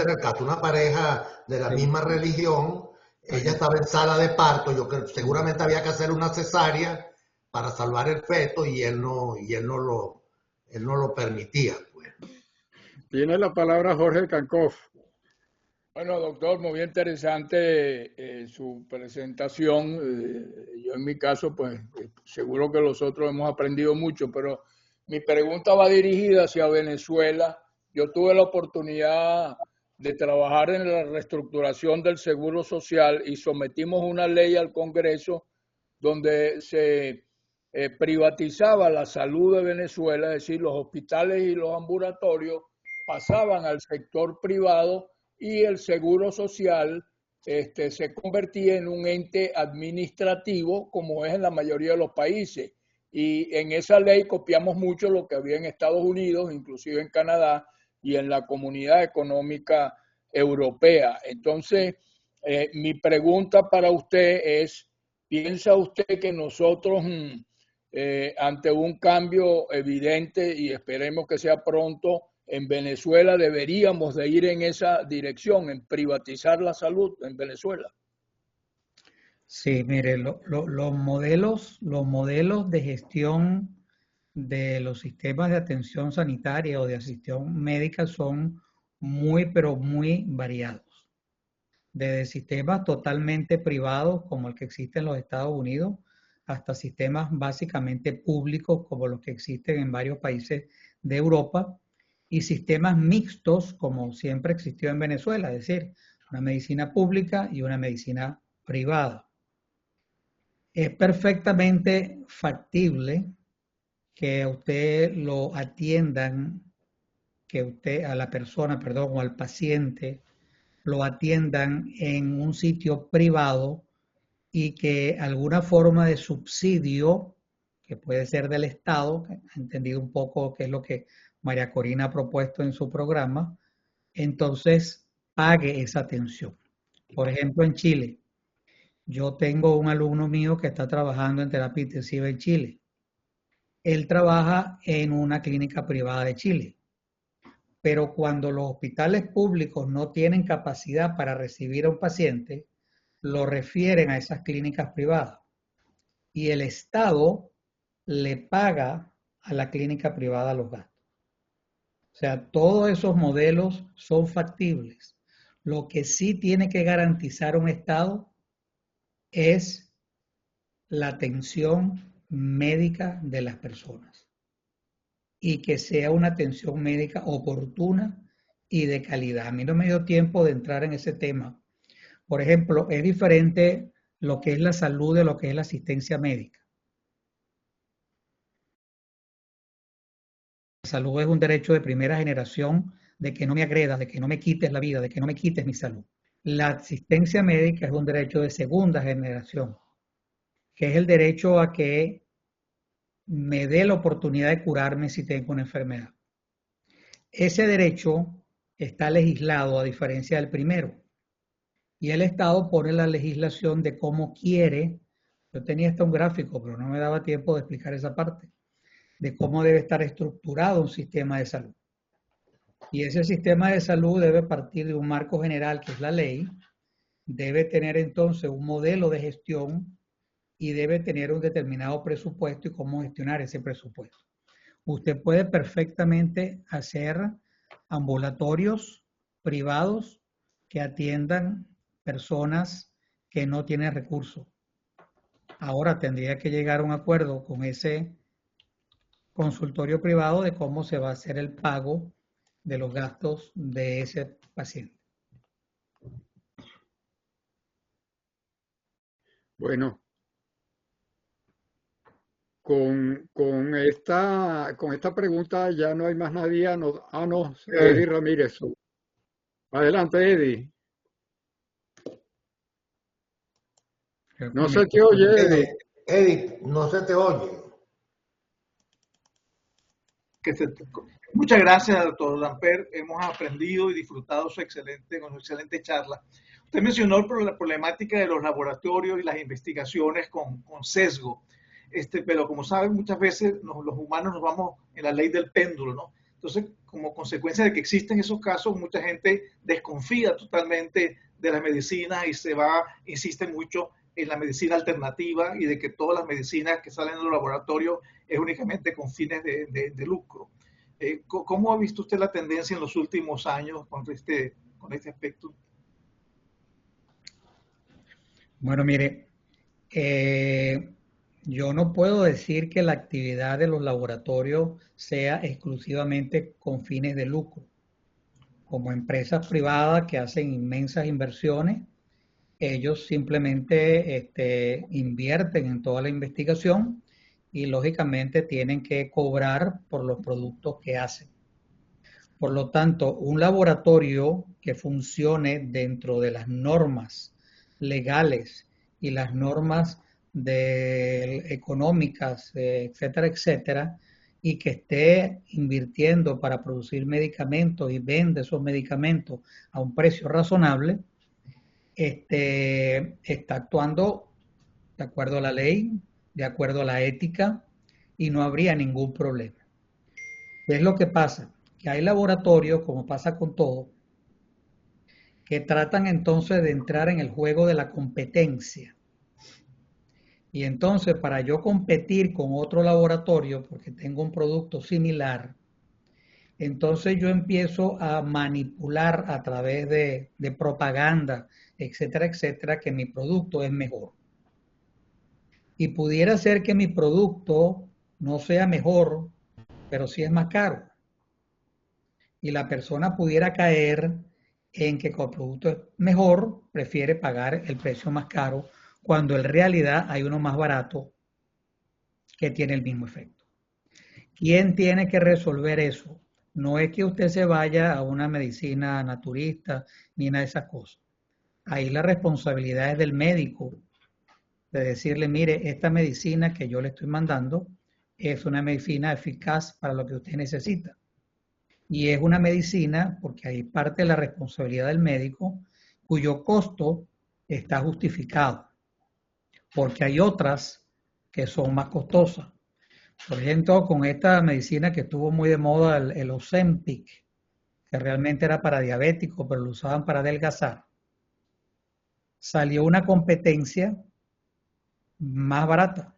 era el caso, una pareja de la Sí. misma religión, ella estaba en sala de parto, yo creo seguramente había que hacer una cesárea para salvar el feto y él no lo permitía, pues. Tiene la palabra Jorge Cancoff. Bueno, doctor, muy interesante su presentación. Yo en mi caso, pues seguro que los otros hemos aprendido mucho, pero mi pregunta va dirigida hacia Venezuela. Yo tuve la oportunidad de trabajar en la reestructuración del Seguro Social y sometimos una ley al Congreso donde se privatizaba la salud de Venezuela, es decir, los hospitales y los ambulatorios pasaban al sector privado y el Seguro Social se convertía en un ente administrativo como es en la mayoría de los países. Y en esa ley copiamos mucho lo que había en Estados Unidos, inclusive en Canadá y en la Comunidad Económica Europea. Entonces, mi pregunta para usted es, ¿piensa usted que nosotros, ante un cambio evidente y esperemos que sea pronto, en Venezuela deberíamos de ir en esa dirección, en privatizar la salud en Venezuela? Sí, mire, los modelos de gestión de los sistemas de atención sanitaria o de asistencia médica son muy, pero muy variados. Desde sistemas totalmente privados, como el que existe en los Estados Unidos, hasta sistemas básicamente públicos, como los que existen en varios países de Europa, y sistemas mixtos, como siempre existió en Venezuela, es decir, una medicina pública y una medicina privada. Es perfectamente factible que usted lo atiendan, que usted a la persona, perdón, o al paciente lo atiendan en un sitio privado y que alguna forma de subsidio, que puede ser del Estado, que ha entendido un poco qué es lo que María Corina ha propuesto en su programa, entonces pague esa atención. Por ejemplo, en Chile, yo tengo un alumno mío que está trabajando en terapia intensiva en Chile. Él trabaja en una clínica privada de Chile, pero cuando los hospitales públicos no tienen capacidad para recibir a un paciente, lo refieren a esas clínicas privadas y el Estado le paga a la clínica privada los gastos. O sea, todos esos modelos son factibles. Lo que sí tiene que garantizar un Estado es la atención médica de las personas y que sea una atención médica oportuna y de calidad. A mí no me dio tiempo de entrar en ese tema. Por ejemplo, es diferente lo que es la salud de lo que es la asistencia médica. La salud es un derecho de primera generación de que no me agredas, de que no me quites la vida, de que no me quites mi salud. La asistencia médica es un derecho de segunda generación, que es el derecho a que me dé la oportunidad de curarme si tengo una enfermedad. Ese derecho está legislado a diferencia del primero. Y el Estado pone la legislación de cómo quiere. Yo tenía hasta un gráfico, pero no me daba tiempo de explicar esa parte, de cómo debe estar estructurado un sistema de salud. Y ese sistema de salud debe partir de un marco general, que es la ley, debe tener entonces un modelo de gestión y debe tener un determinado presupuesto y cómo gestionar ese presupuesto. Usted puede perfectamente hacer ambulatorios privados que atiendan personas que no tienen recursos. Ahora tendría que llegar a un acuerdo con ese consultorio privado de cómo se va a hacer el pago de los gastos de ese paciente. Bueno, con esta pregunta ya no hay más nadie. No, Eddie Ramírez. Adelante, Eddie. No se te oye, Edith. Edith, no se te oye. Muchas gracias, doctor Damper. Hemos aprendido y disfrutado con su excelente charla. Usted mencionó la problemática de los laboratorios y las investigaciones con sesgo. Pero como saben, muchas veces los humanos nos vamos en la ley del péndulo, ¿no? Entonces, como consecuencia de que existen esos casos, mucha gente desconfía totalmente de las medicinas y insiste mucho en la medicina alternativa y de que todas las medicinas que salen de los laboratorios es únicamente con fines de lucro. ¿Cómo ha visto usted la tendencia en los últimos años con este aspecto? Bueno, mire, yo no puedo decir que la actividad de los laboratorios sea exclusivamente con fines de lucro. Como empresas privadas que hacen inmensas inversiones, ellos simplemente invierten en toda la investigación y lógicamente tienen que cobrar por los productos que hacen. Por lo tanto, un laboratorio que funcione dentro de las normas legales y las normas económicas, etcétera, etcétera, y que esté invirtiendo para producir medicamentos y vende esos medicamentos a un precio razonable, está actuando de acuerdo a la ley, de acuerdo a la ética, y no habría ningún problema. ¿Qué es lo que pasa? Que hay laboratorios, como pasa con todo, que tratan entonces de entrar en el juego de la competencia. Y entonces, para yo competir con otro laboratorio, porque tengo un producto similar, entonces yo empiezo a manipular a través de propaganda, etcétera, etcétera, que mi producto es mejor. Y pudiera ser que mi producto no sea mejor, pero sí es más caro. Y la persona pudiera caer en que con el producto es mejor, prefiere pagar el precio más caro, cuando en realidad hay uno más barato que tiene el mismo efecto. ¿Quién tiene que resolver eso? No es que usted se vaya a una medicina naturista ni nada de esas cosas. Ahí la responsabilidad es del médico, de decirle, mire, esta medicina que yo le estoy mandando es una medicina eficaz para lo que usted necesita. Y es una medicina, porque hay parte de la responsabilidad del médico, cuyo costo está justificado, porque hay otras que son más costosas. Por ejemplo, con esta medicina que estuvo muy de moda, el Ozempic, que realmente era para diabéticos, pero lo usaban para adelgazar, salió una competencia más barata.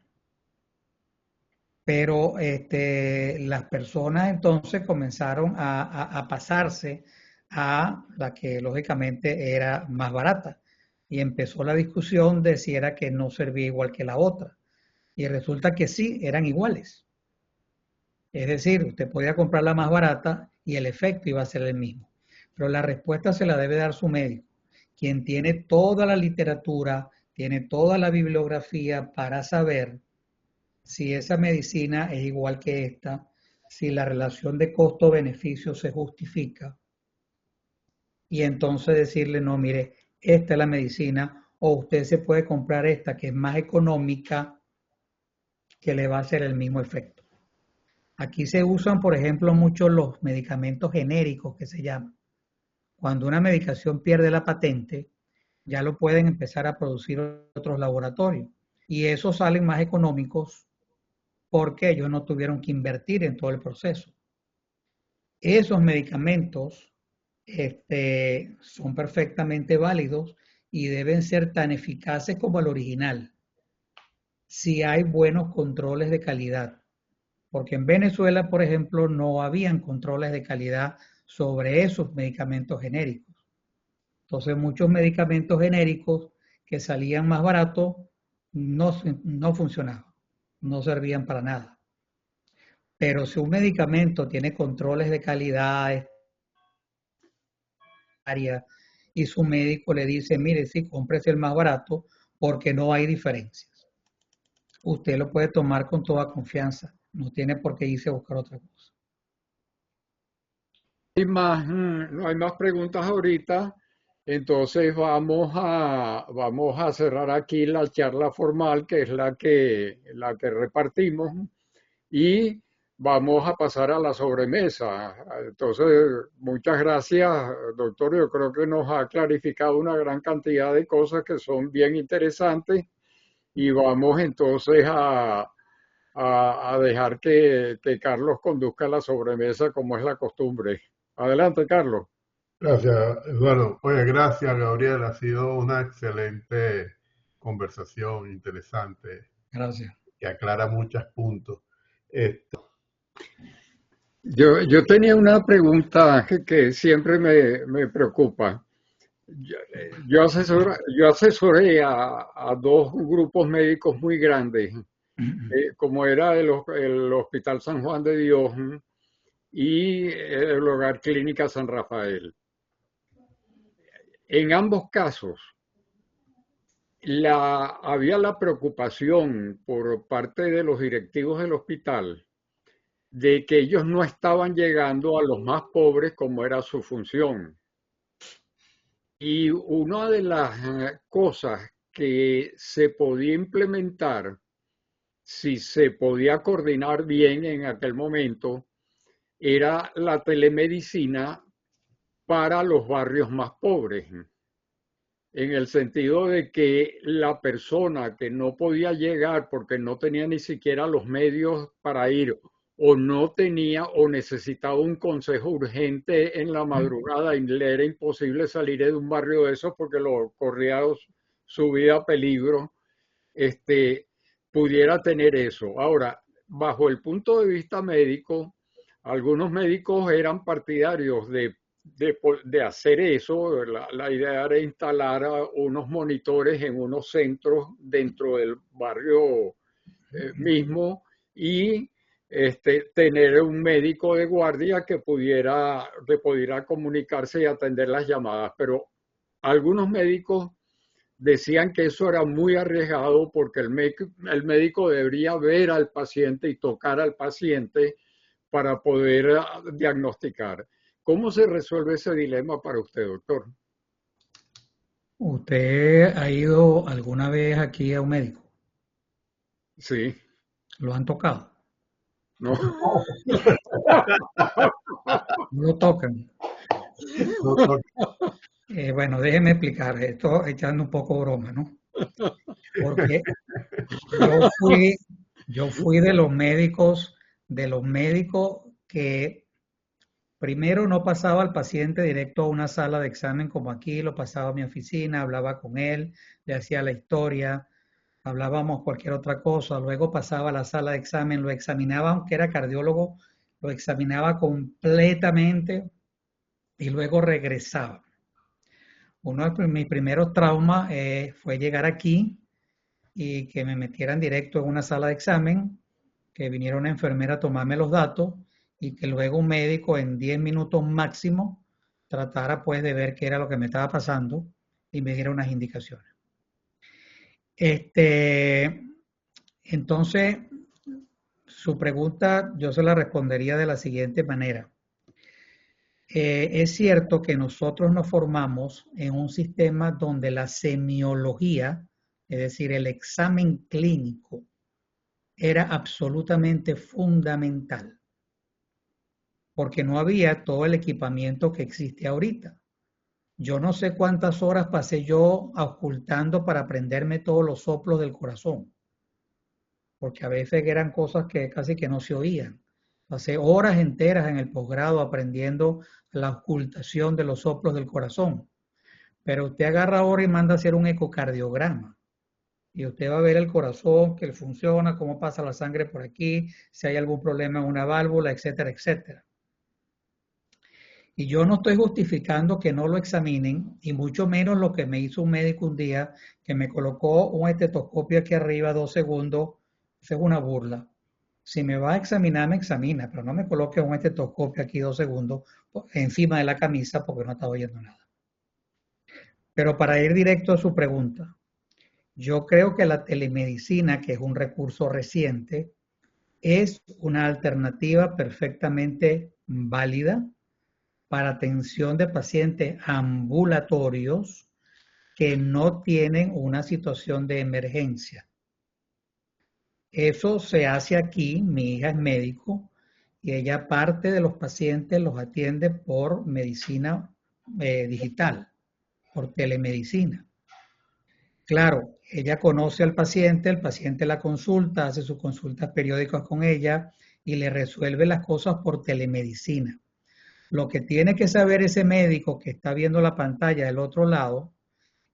Pero las personas entonces comenzaron a pasarse a la que lógicamente era más barata. Y empezó la discusión de si era que no servía igual que la otra. Y resulta que sí, eran iguales. Es decir, usted podía comprar la más barata y el efecto iba a ser el mismo. Pero la respuesta se la debe dar su médico, quien tiene toda la literatura, tiene toda la bibliografía para saber si esa medicina es igual que esta, si la relación de costo-beneficio se justifica, y entonces decirle, no, mire, esta es la medicina, o usted se puede comprar esta que es más económica, que le va a hacer el mismo efecto. Aquí se usan, por ejemplo, mucho los medicamentos genéricos que se llaman. Cuando una medicación pierde la patente, ya lo pueden empezar a producir otros laboratorios, y esos salen más económicos porque ellos no tuvieron que invertir en todo el proceso. Esos medicamentos son perfectamente válidos y deben ser tan eficaces como el original, si hay buenos controles de calidad. Porque en Venezuela, por ejemplo, no habían controles de calidad sobre esos medicamentos genéricos. Entonces, muchos medicamentos genéricos que salían más baratos no funcionaban, no servían para nada. Pero si un medicamento tiene controles de calidad y su médico le dice, mire, sí, cómprese el más barato porque no hay diferencias, usted lo puede tomar con toda confianza. No tiene por qué irse a buscar otra cosa. No hay más preguntas ahorita. Entonces vamos a cerrar aquí la charla formal, que es la que repartimos, y vamos a pasar a la sobremesa. Entonces, muchas gracias, doctor. Yo creo que nos ha clarificado una gran cantidad de cosas que son bien interesantes y vamos entonces a dejar que Carlos conduzca la sobremesa como es la costumbre. Adelante, Carlos. Gracias, Eduardo. Oye, gracias, Gabriel. Ha sido una excelente conversación, interesante, Gracias. que aclara muchos puntos. Yo tenía una pregunta que siempre me preocupa. Yo asesoré a dos grupos médicos muy grandes, como era el Hospital San Juan de Dios y el Hogar Clínica San Rafael. En ambos casos, había la preocupación por parte de los directivos del hospital de que ellos no estaban llegando a los más pobres como era su función. Y una de las cosas que se podía implementar, si se podía coordinar bien en aquel momento, era la telemedicina para los barrios más pobres, en el sentido de que la persona que no podía llegar porque no tenía ni siquiera los medios para ir o no tenía o necesitaba un consejo urgente en la madrugada y le era imposible salir de un barrio de esos porque lo corría su vida a peligro, pudiera tener eso. Ahora, bajo el punto de vista médico, algunos médicos eran partidarios de hacer eso. La idea era instalar unos monitores en unos centros dentro del barrio mismo y tener un médico de guardia que pudiera comunicarse y atender las llamadas. Pero algunos médicos decían que eso era muy arriesgado porque el médico debería ver al paciente y tocar al paciente para poder diagnosticar. ¿Cómo se resuelve ese dilema para usted, doctor? ¿Usted ha ido alguna vez aquí a un médico? Sí. ¿Lo han tocado? No. ¿No lo tocan? Bueno, déjeme explicar, esto echando un poco broma, ¿no? Porque yo fui de los médicos que primero no pasaba al paciente directo a una sala de examen como aquí, lo pasaba a mi oficina, hablaba con él, le hacía la historia, hablábamos cualquier otra cosa, luego pasaba a la sala de examen, lo examinaba, aunque era cardiólogo, lo examinaba completamente y luego regresaba. Uno de mis primeros traumas fue llegar aquí y que me metieran directo en una sala de examen, que viniera una enfermera a tomarme los datos y que luego un médico en 10 minutos máximo tratara pues de ver qué era lo que me estaba pasando y me diera unas indicaciones. Entonces, su pregunta yo se la respondería de la siguiente manera. Es cierto que nosotros nos formamos en un sistema donde la semiología, es decir, el examen clínico, era absolutamente fundamental, porque no había todo el equipamiento que existe ahorita. Yo no sé cuántas horas pasé yo ocultando para aprenderme todos los soplos del corazón, porque a veces eran cosas que casi que no se oían. Pasé horas enteras en el posgrado aprendiendo la ocultación de los soplos del corazón. Pero usted agarra ahora y manda a hacer un ecocardiograma. Y usted va a ver el corazón, que funciona, cómo pasa la sangre por aquí, si hay algún problema en una válvula, etcétera, etcétera. Y yo no estoy justificando que no lo examinen, y mucho menos lo que me hizo un médico un día, que me colocó un estetoscopio aquí arriba 2 segundos. Eso es una burla. Si me va a examinar, me examina, pero no me coloque un estetoscopio aquí 2 segundos encima de la camisa porque no está oyendo nada. Pero para ir directo a su pregunta, yo creo que la telemedicina, que es un recurso reciente, es una alternativa perfectamente válida para atención de pacientes ambulatorios que no tienen una situación de emergencia. Eso se hace aquí, mi hija es médico y ella parte de los pacientes los atiende por medicina digital, por telemedicina. Claro, ella conoce al paciente, el paciente la consulta, hace sus consultas periódicas con ella y le resuelve las cosas por telemedicina. Lo que tiene que saber ese médico que está viendo la pantalla del otro lado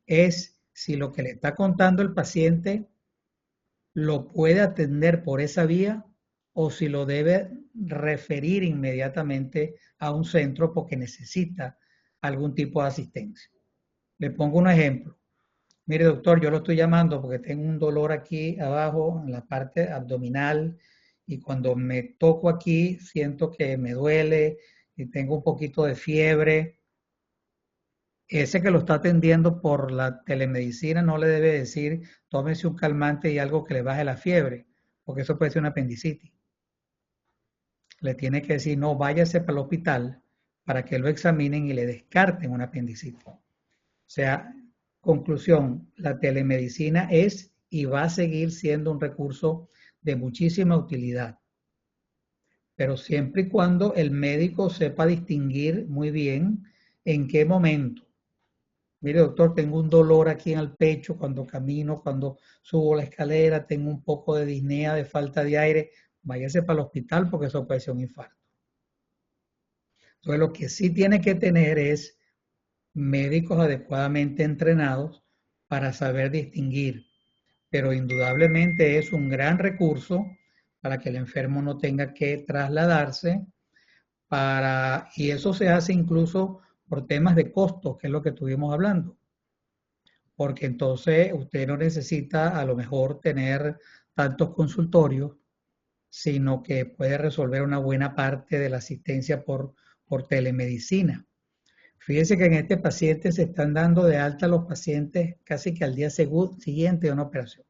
es si lo que le está contando el paciente lo puede atender por esa vía o si lo debe referir inmediatamente a un centro porque necesita algún tipo de asistencia. Le pongo un ejemplo. Mire, doctor, yo lo estoy llamando porque tengo un dolor aquí abajo en la parte abdominal y cuando me toco aquí siento que me duele y tengo un poquito de fiebre. Ese que lo está atendiendo por la telemedicina no le debe decir tómese un calmante y algo que le baje la fiebre, porque eso puede ser una apendicitis. Le tiene que decir no, váyase para el hospital para que lo examinen y le descarten una apendicitis. O sea, conclusión, la telemedicina es y va a seguir siendo un recurso de muchísima utilidad, pero siempre y cuando el médico sepa distinguir muy bien en qué momento. Mire, doctor, tengo un dolor aquí en el pecho cuando camino, cuando subo la escalera, tengo un poco de disnea, de falta de aire. Váyase para el hospital porque eso puede ser un infarto. Entonces, lo que sí tiene que tener es médicos adecuadamente entrenados para saber distinguir. Pero indudablemente es un gran recurso para que el enfermo no tenga que trasladarse y eso se hace incluso por temas de costos, que es lo que estuvimos hablando. Porque entonces usted no necesita a lo mejor tener tantos consultorios, sino que puede resolver una buena parte de la asistencia por telemedicina. Fíjese que en este paciente se están dando de alta los pacientes casi que al día siguiente de una operación.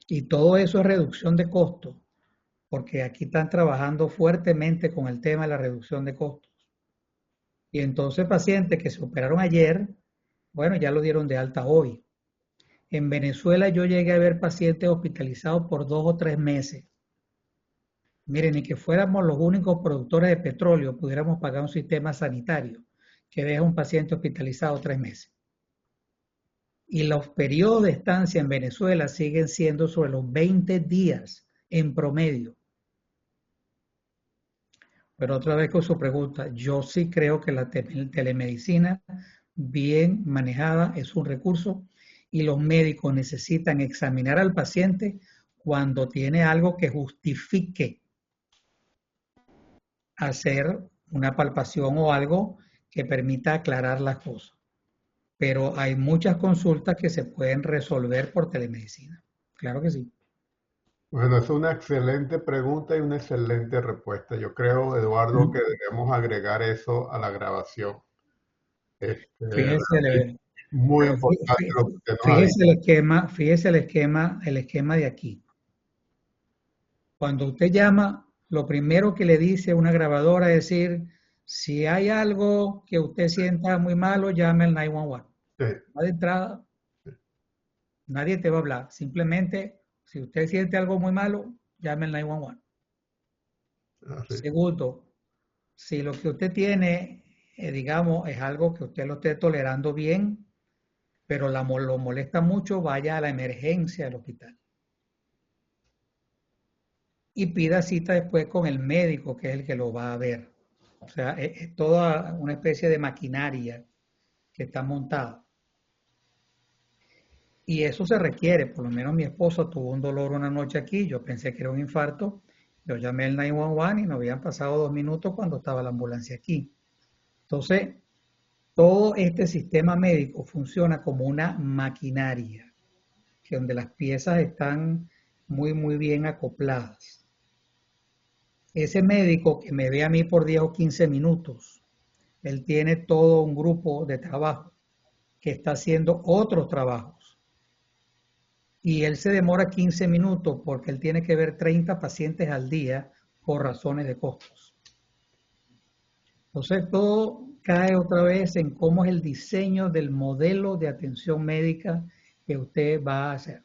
Y todo eso es reducción de costos, porque aquí están trabajando fuertemente con el tema de la reducción de costos. Y entonces pacientes que se operaron ayer, bueno, ya lo dieron de alta hoy. En Venezuela yo llegué a ver pacientes hospitalizados por 2 o 3 meses. Miren, ni que fuéramos los únicos productores de petróleo pudiéramos pagar un sistema sanitario que deja un paciente hospitalizado 3 meses. Y los periodos de estancia en Venezuela siguen siendo sobre los 20 días en promedio. Pero otra vez con su pregunta, yo sí creo que la telemedicina bien manejada es un recurso y los médicos necesitan examinar al paciente cuando tiene algo que justifique hacer una palpación o algo que permita aclarar las cosas. Pero hay muchas consultas que se pueden resolver por telemedicina. Claro que sí. Bueno, es una excelente pregunta y una excelente respuesta. Yo creo, Eduardo, que debemos agregar eso a la grabación. Fíjese, muy importante lo que usted nos ha dicho. Fíjese el esquema de aquí. Cuando usted llama, lo primero que le dice una grabadora es decir, si hay algo que usted sienta muy malo, llame al 911. Sí. No de entrada, nadie te va a hablar. Simplemente, si usted siente algo muy malo, llame al 911. Así. Segundo, si lo que usted tiene, digamos, es algo que usted lo esté tolerando bien, pero lo molesta mucho, vaya a la emergencia del hospital. Y pida cita después con el médico, que es el que lo va a ver. O sea, es toda una especie de maquinaria que está montada. Y eso se requiere, por lo menos mi esposo tuvo un dolor una noche aquí, yo pensé que era un infarto, yo llamé al 911 y me habían pasado 2 minutos cuando estaba la ambulancia aquí. Entonces, todo este sistema médico funciona como una maquinaria, que donde las piezas están muy, muy bien acopladas. Ese médico que me ve a mí por 10 o 15 minutos, él tiene todo un grupo de trabajo que está haciendo otros trabajos. Y él se demora 15 minutos porque él tiene que ver 30 pacientes al día por razones de costos. Entonces todo cae otra vez en cómo es el diseño del modelo de atención médica que usted va a hacer.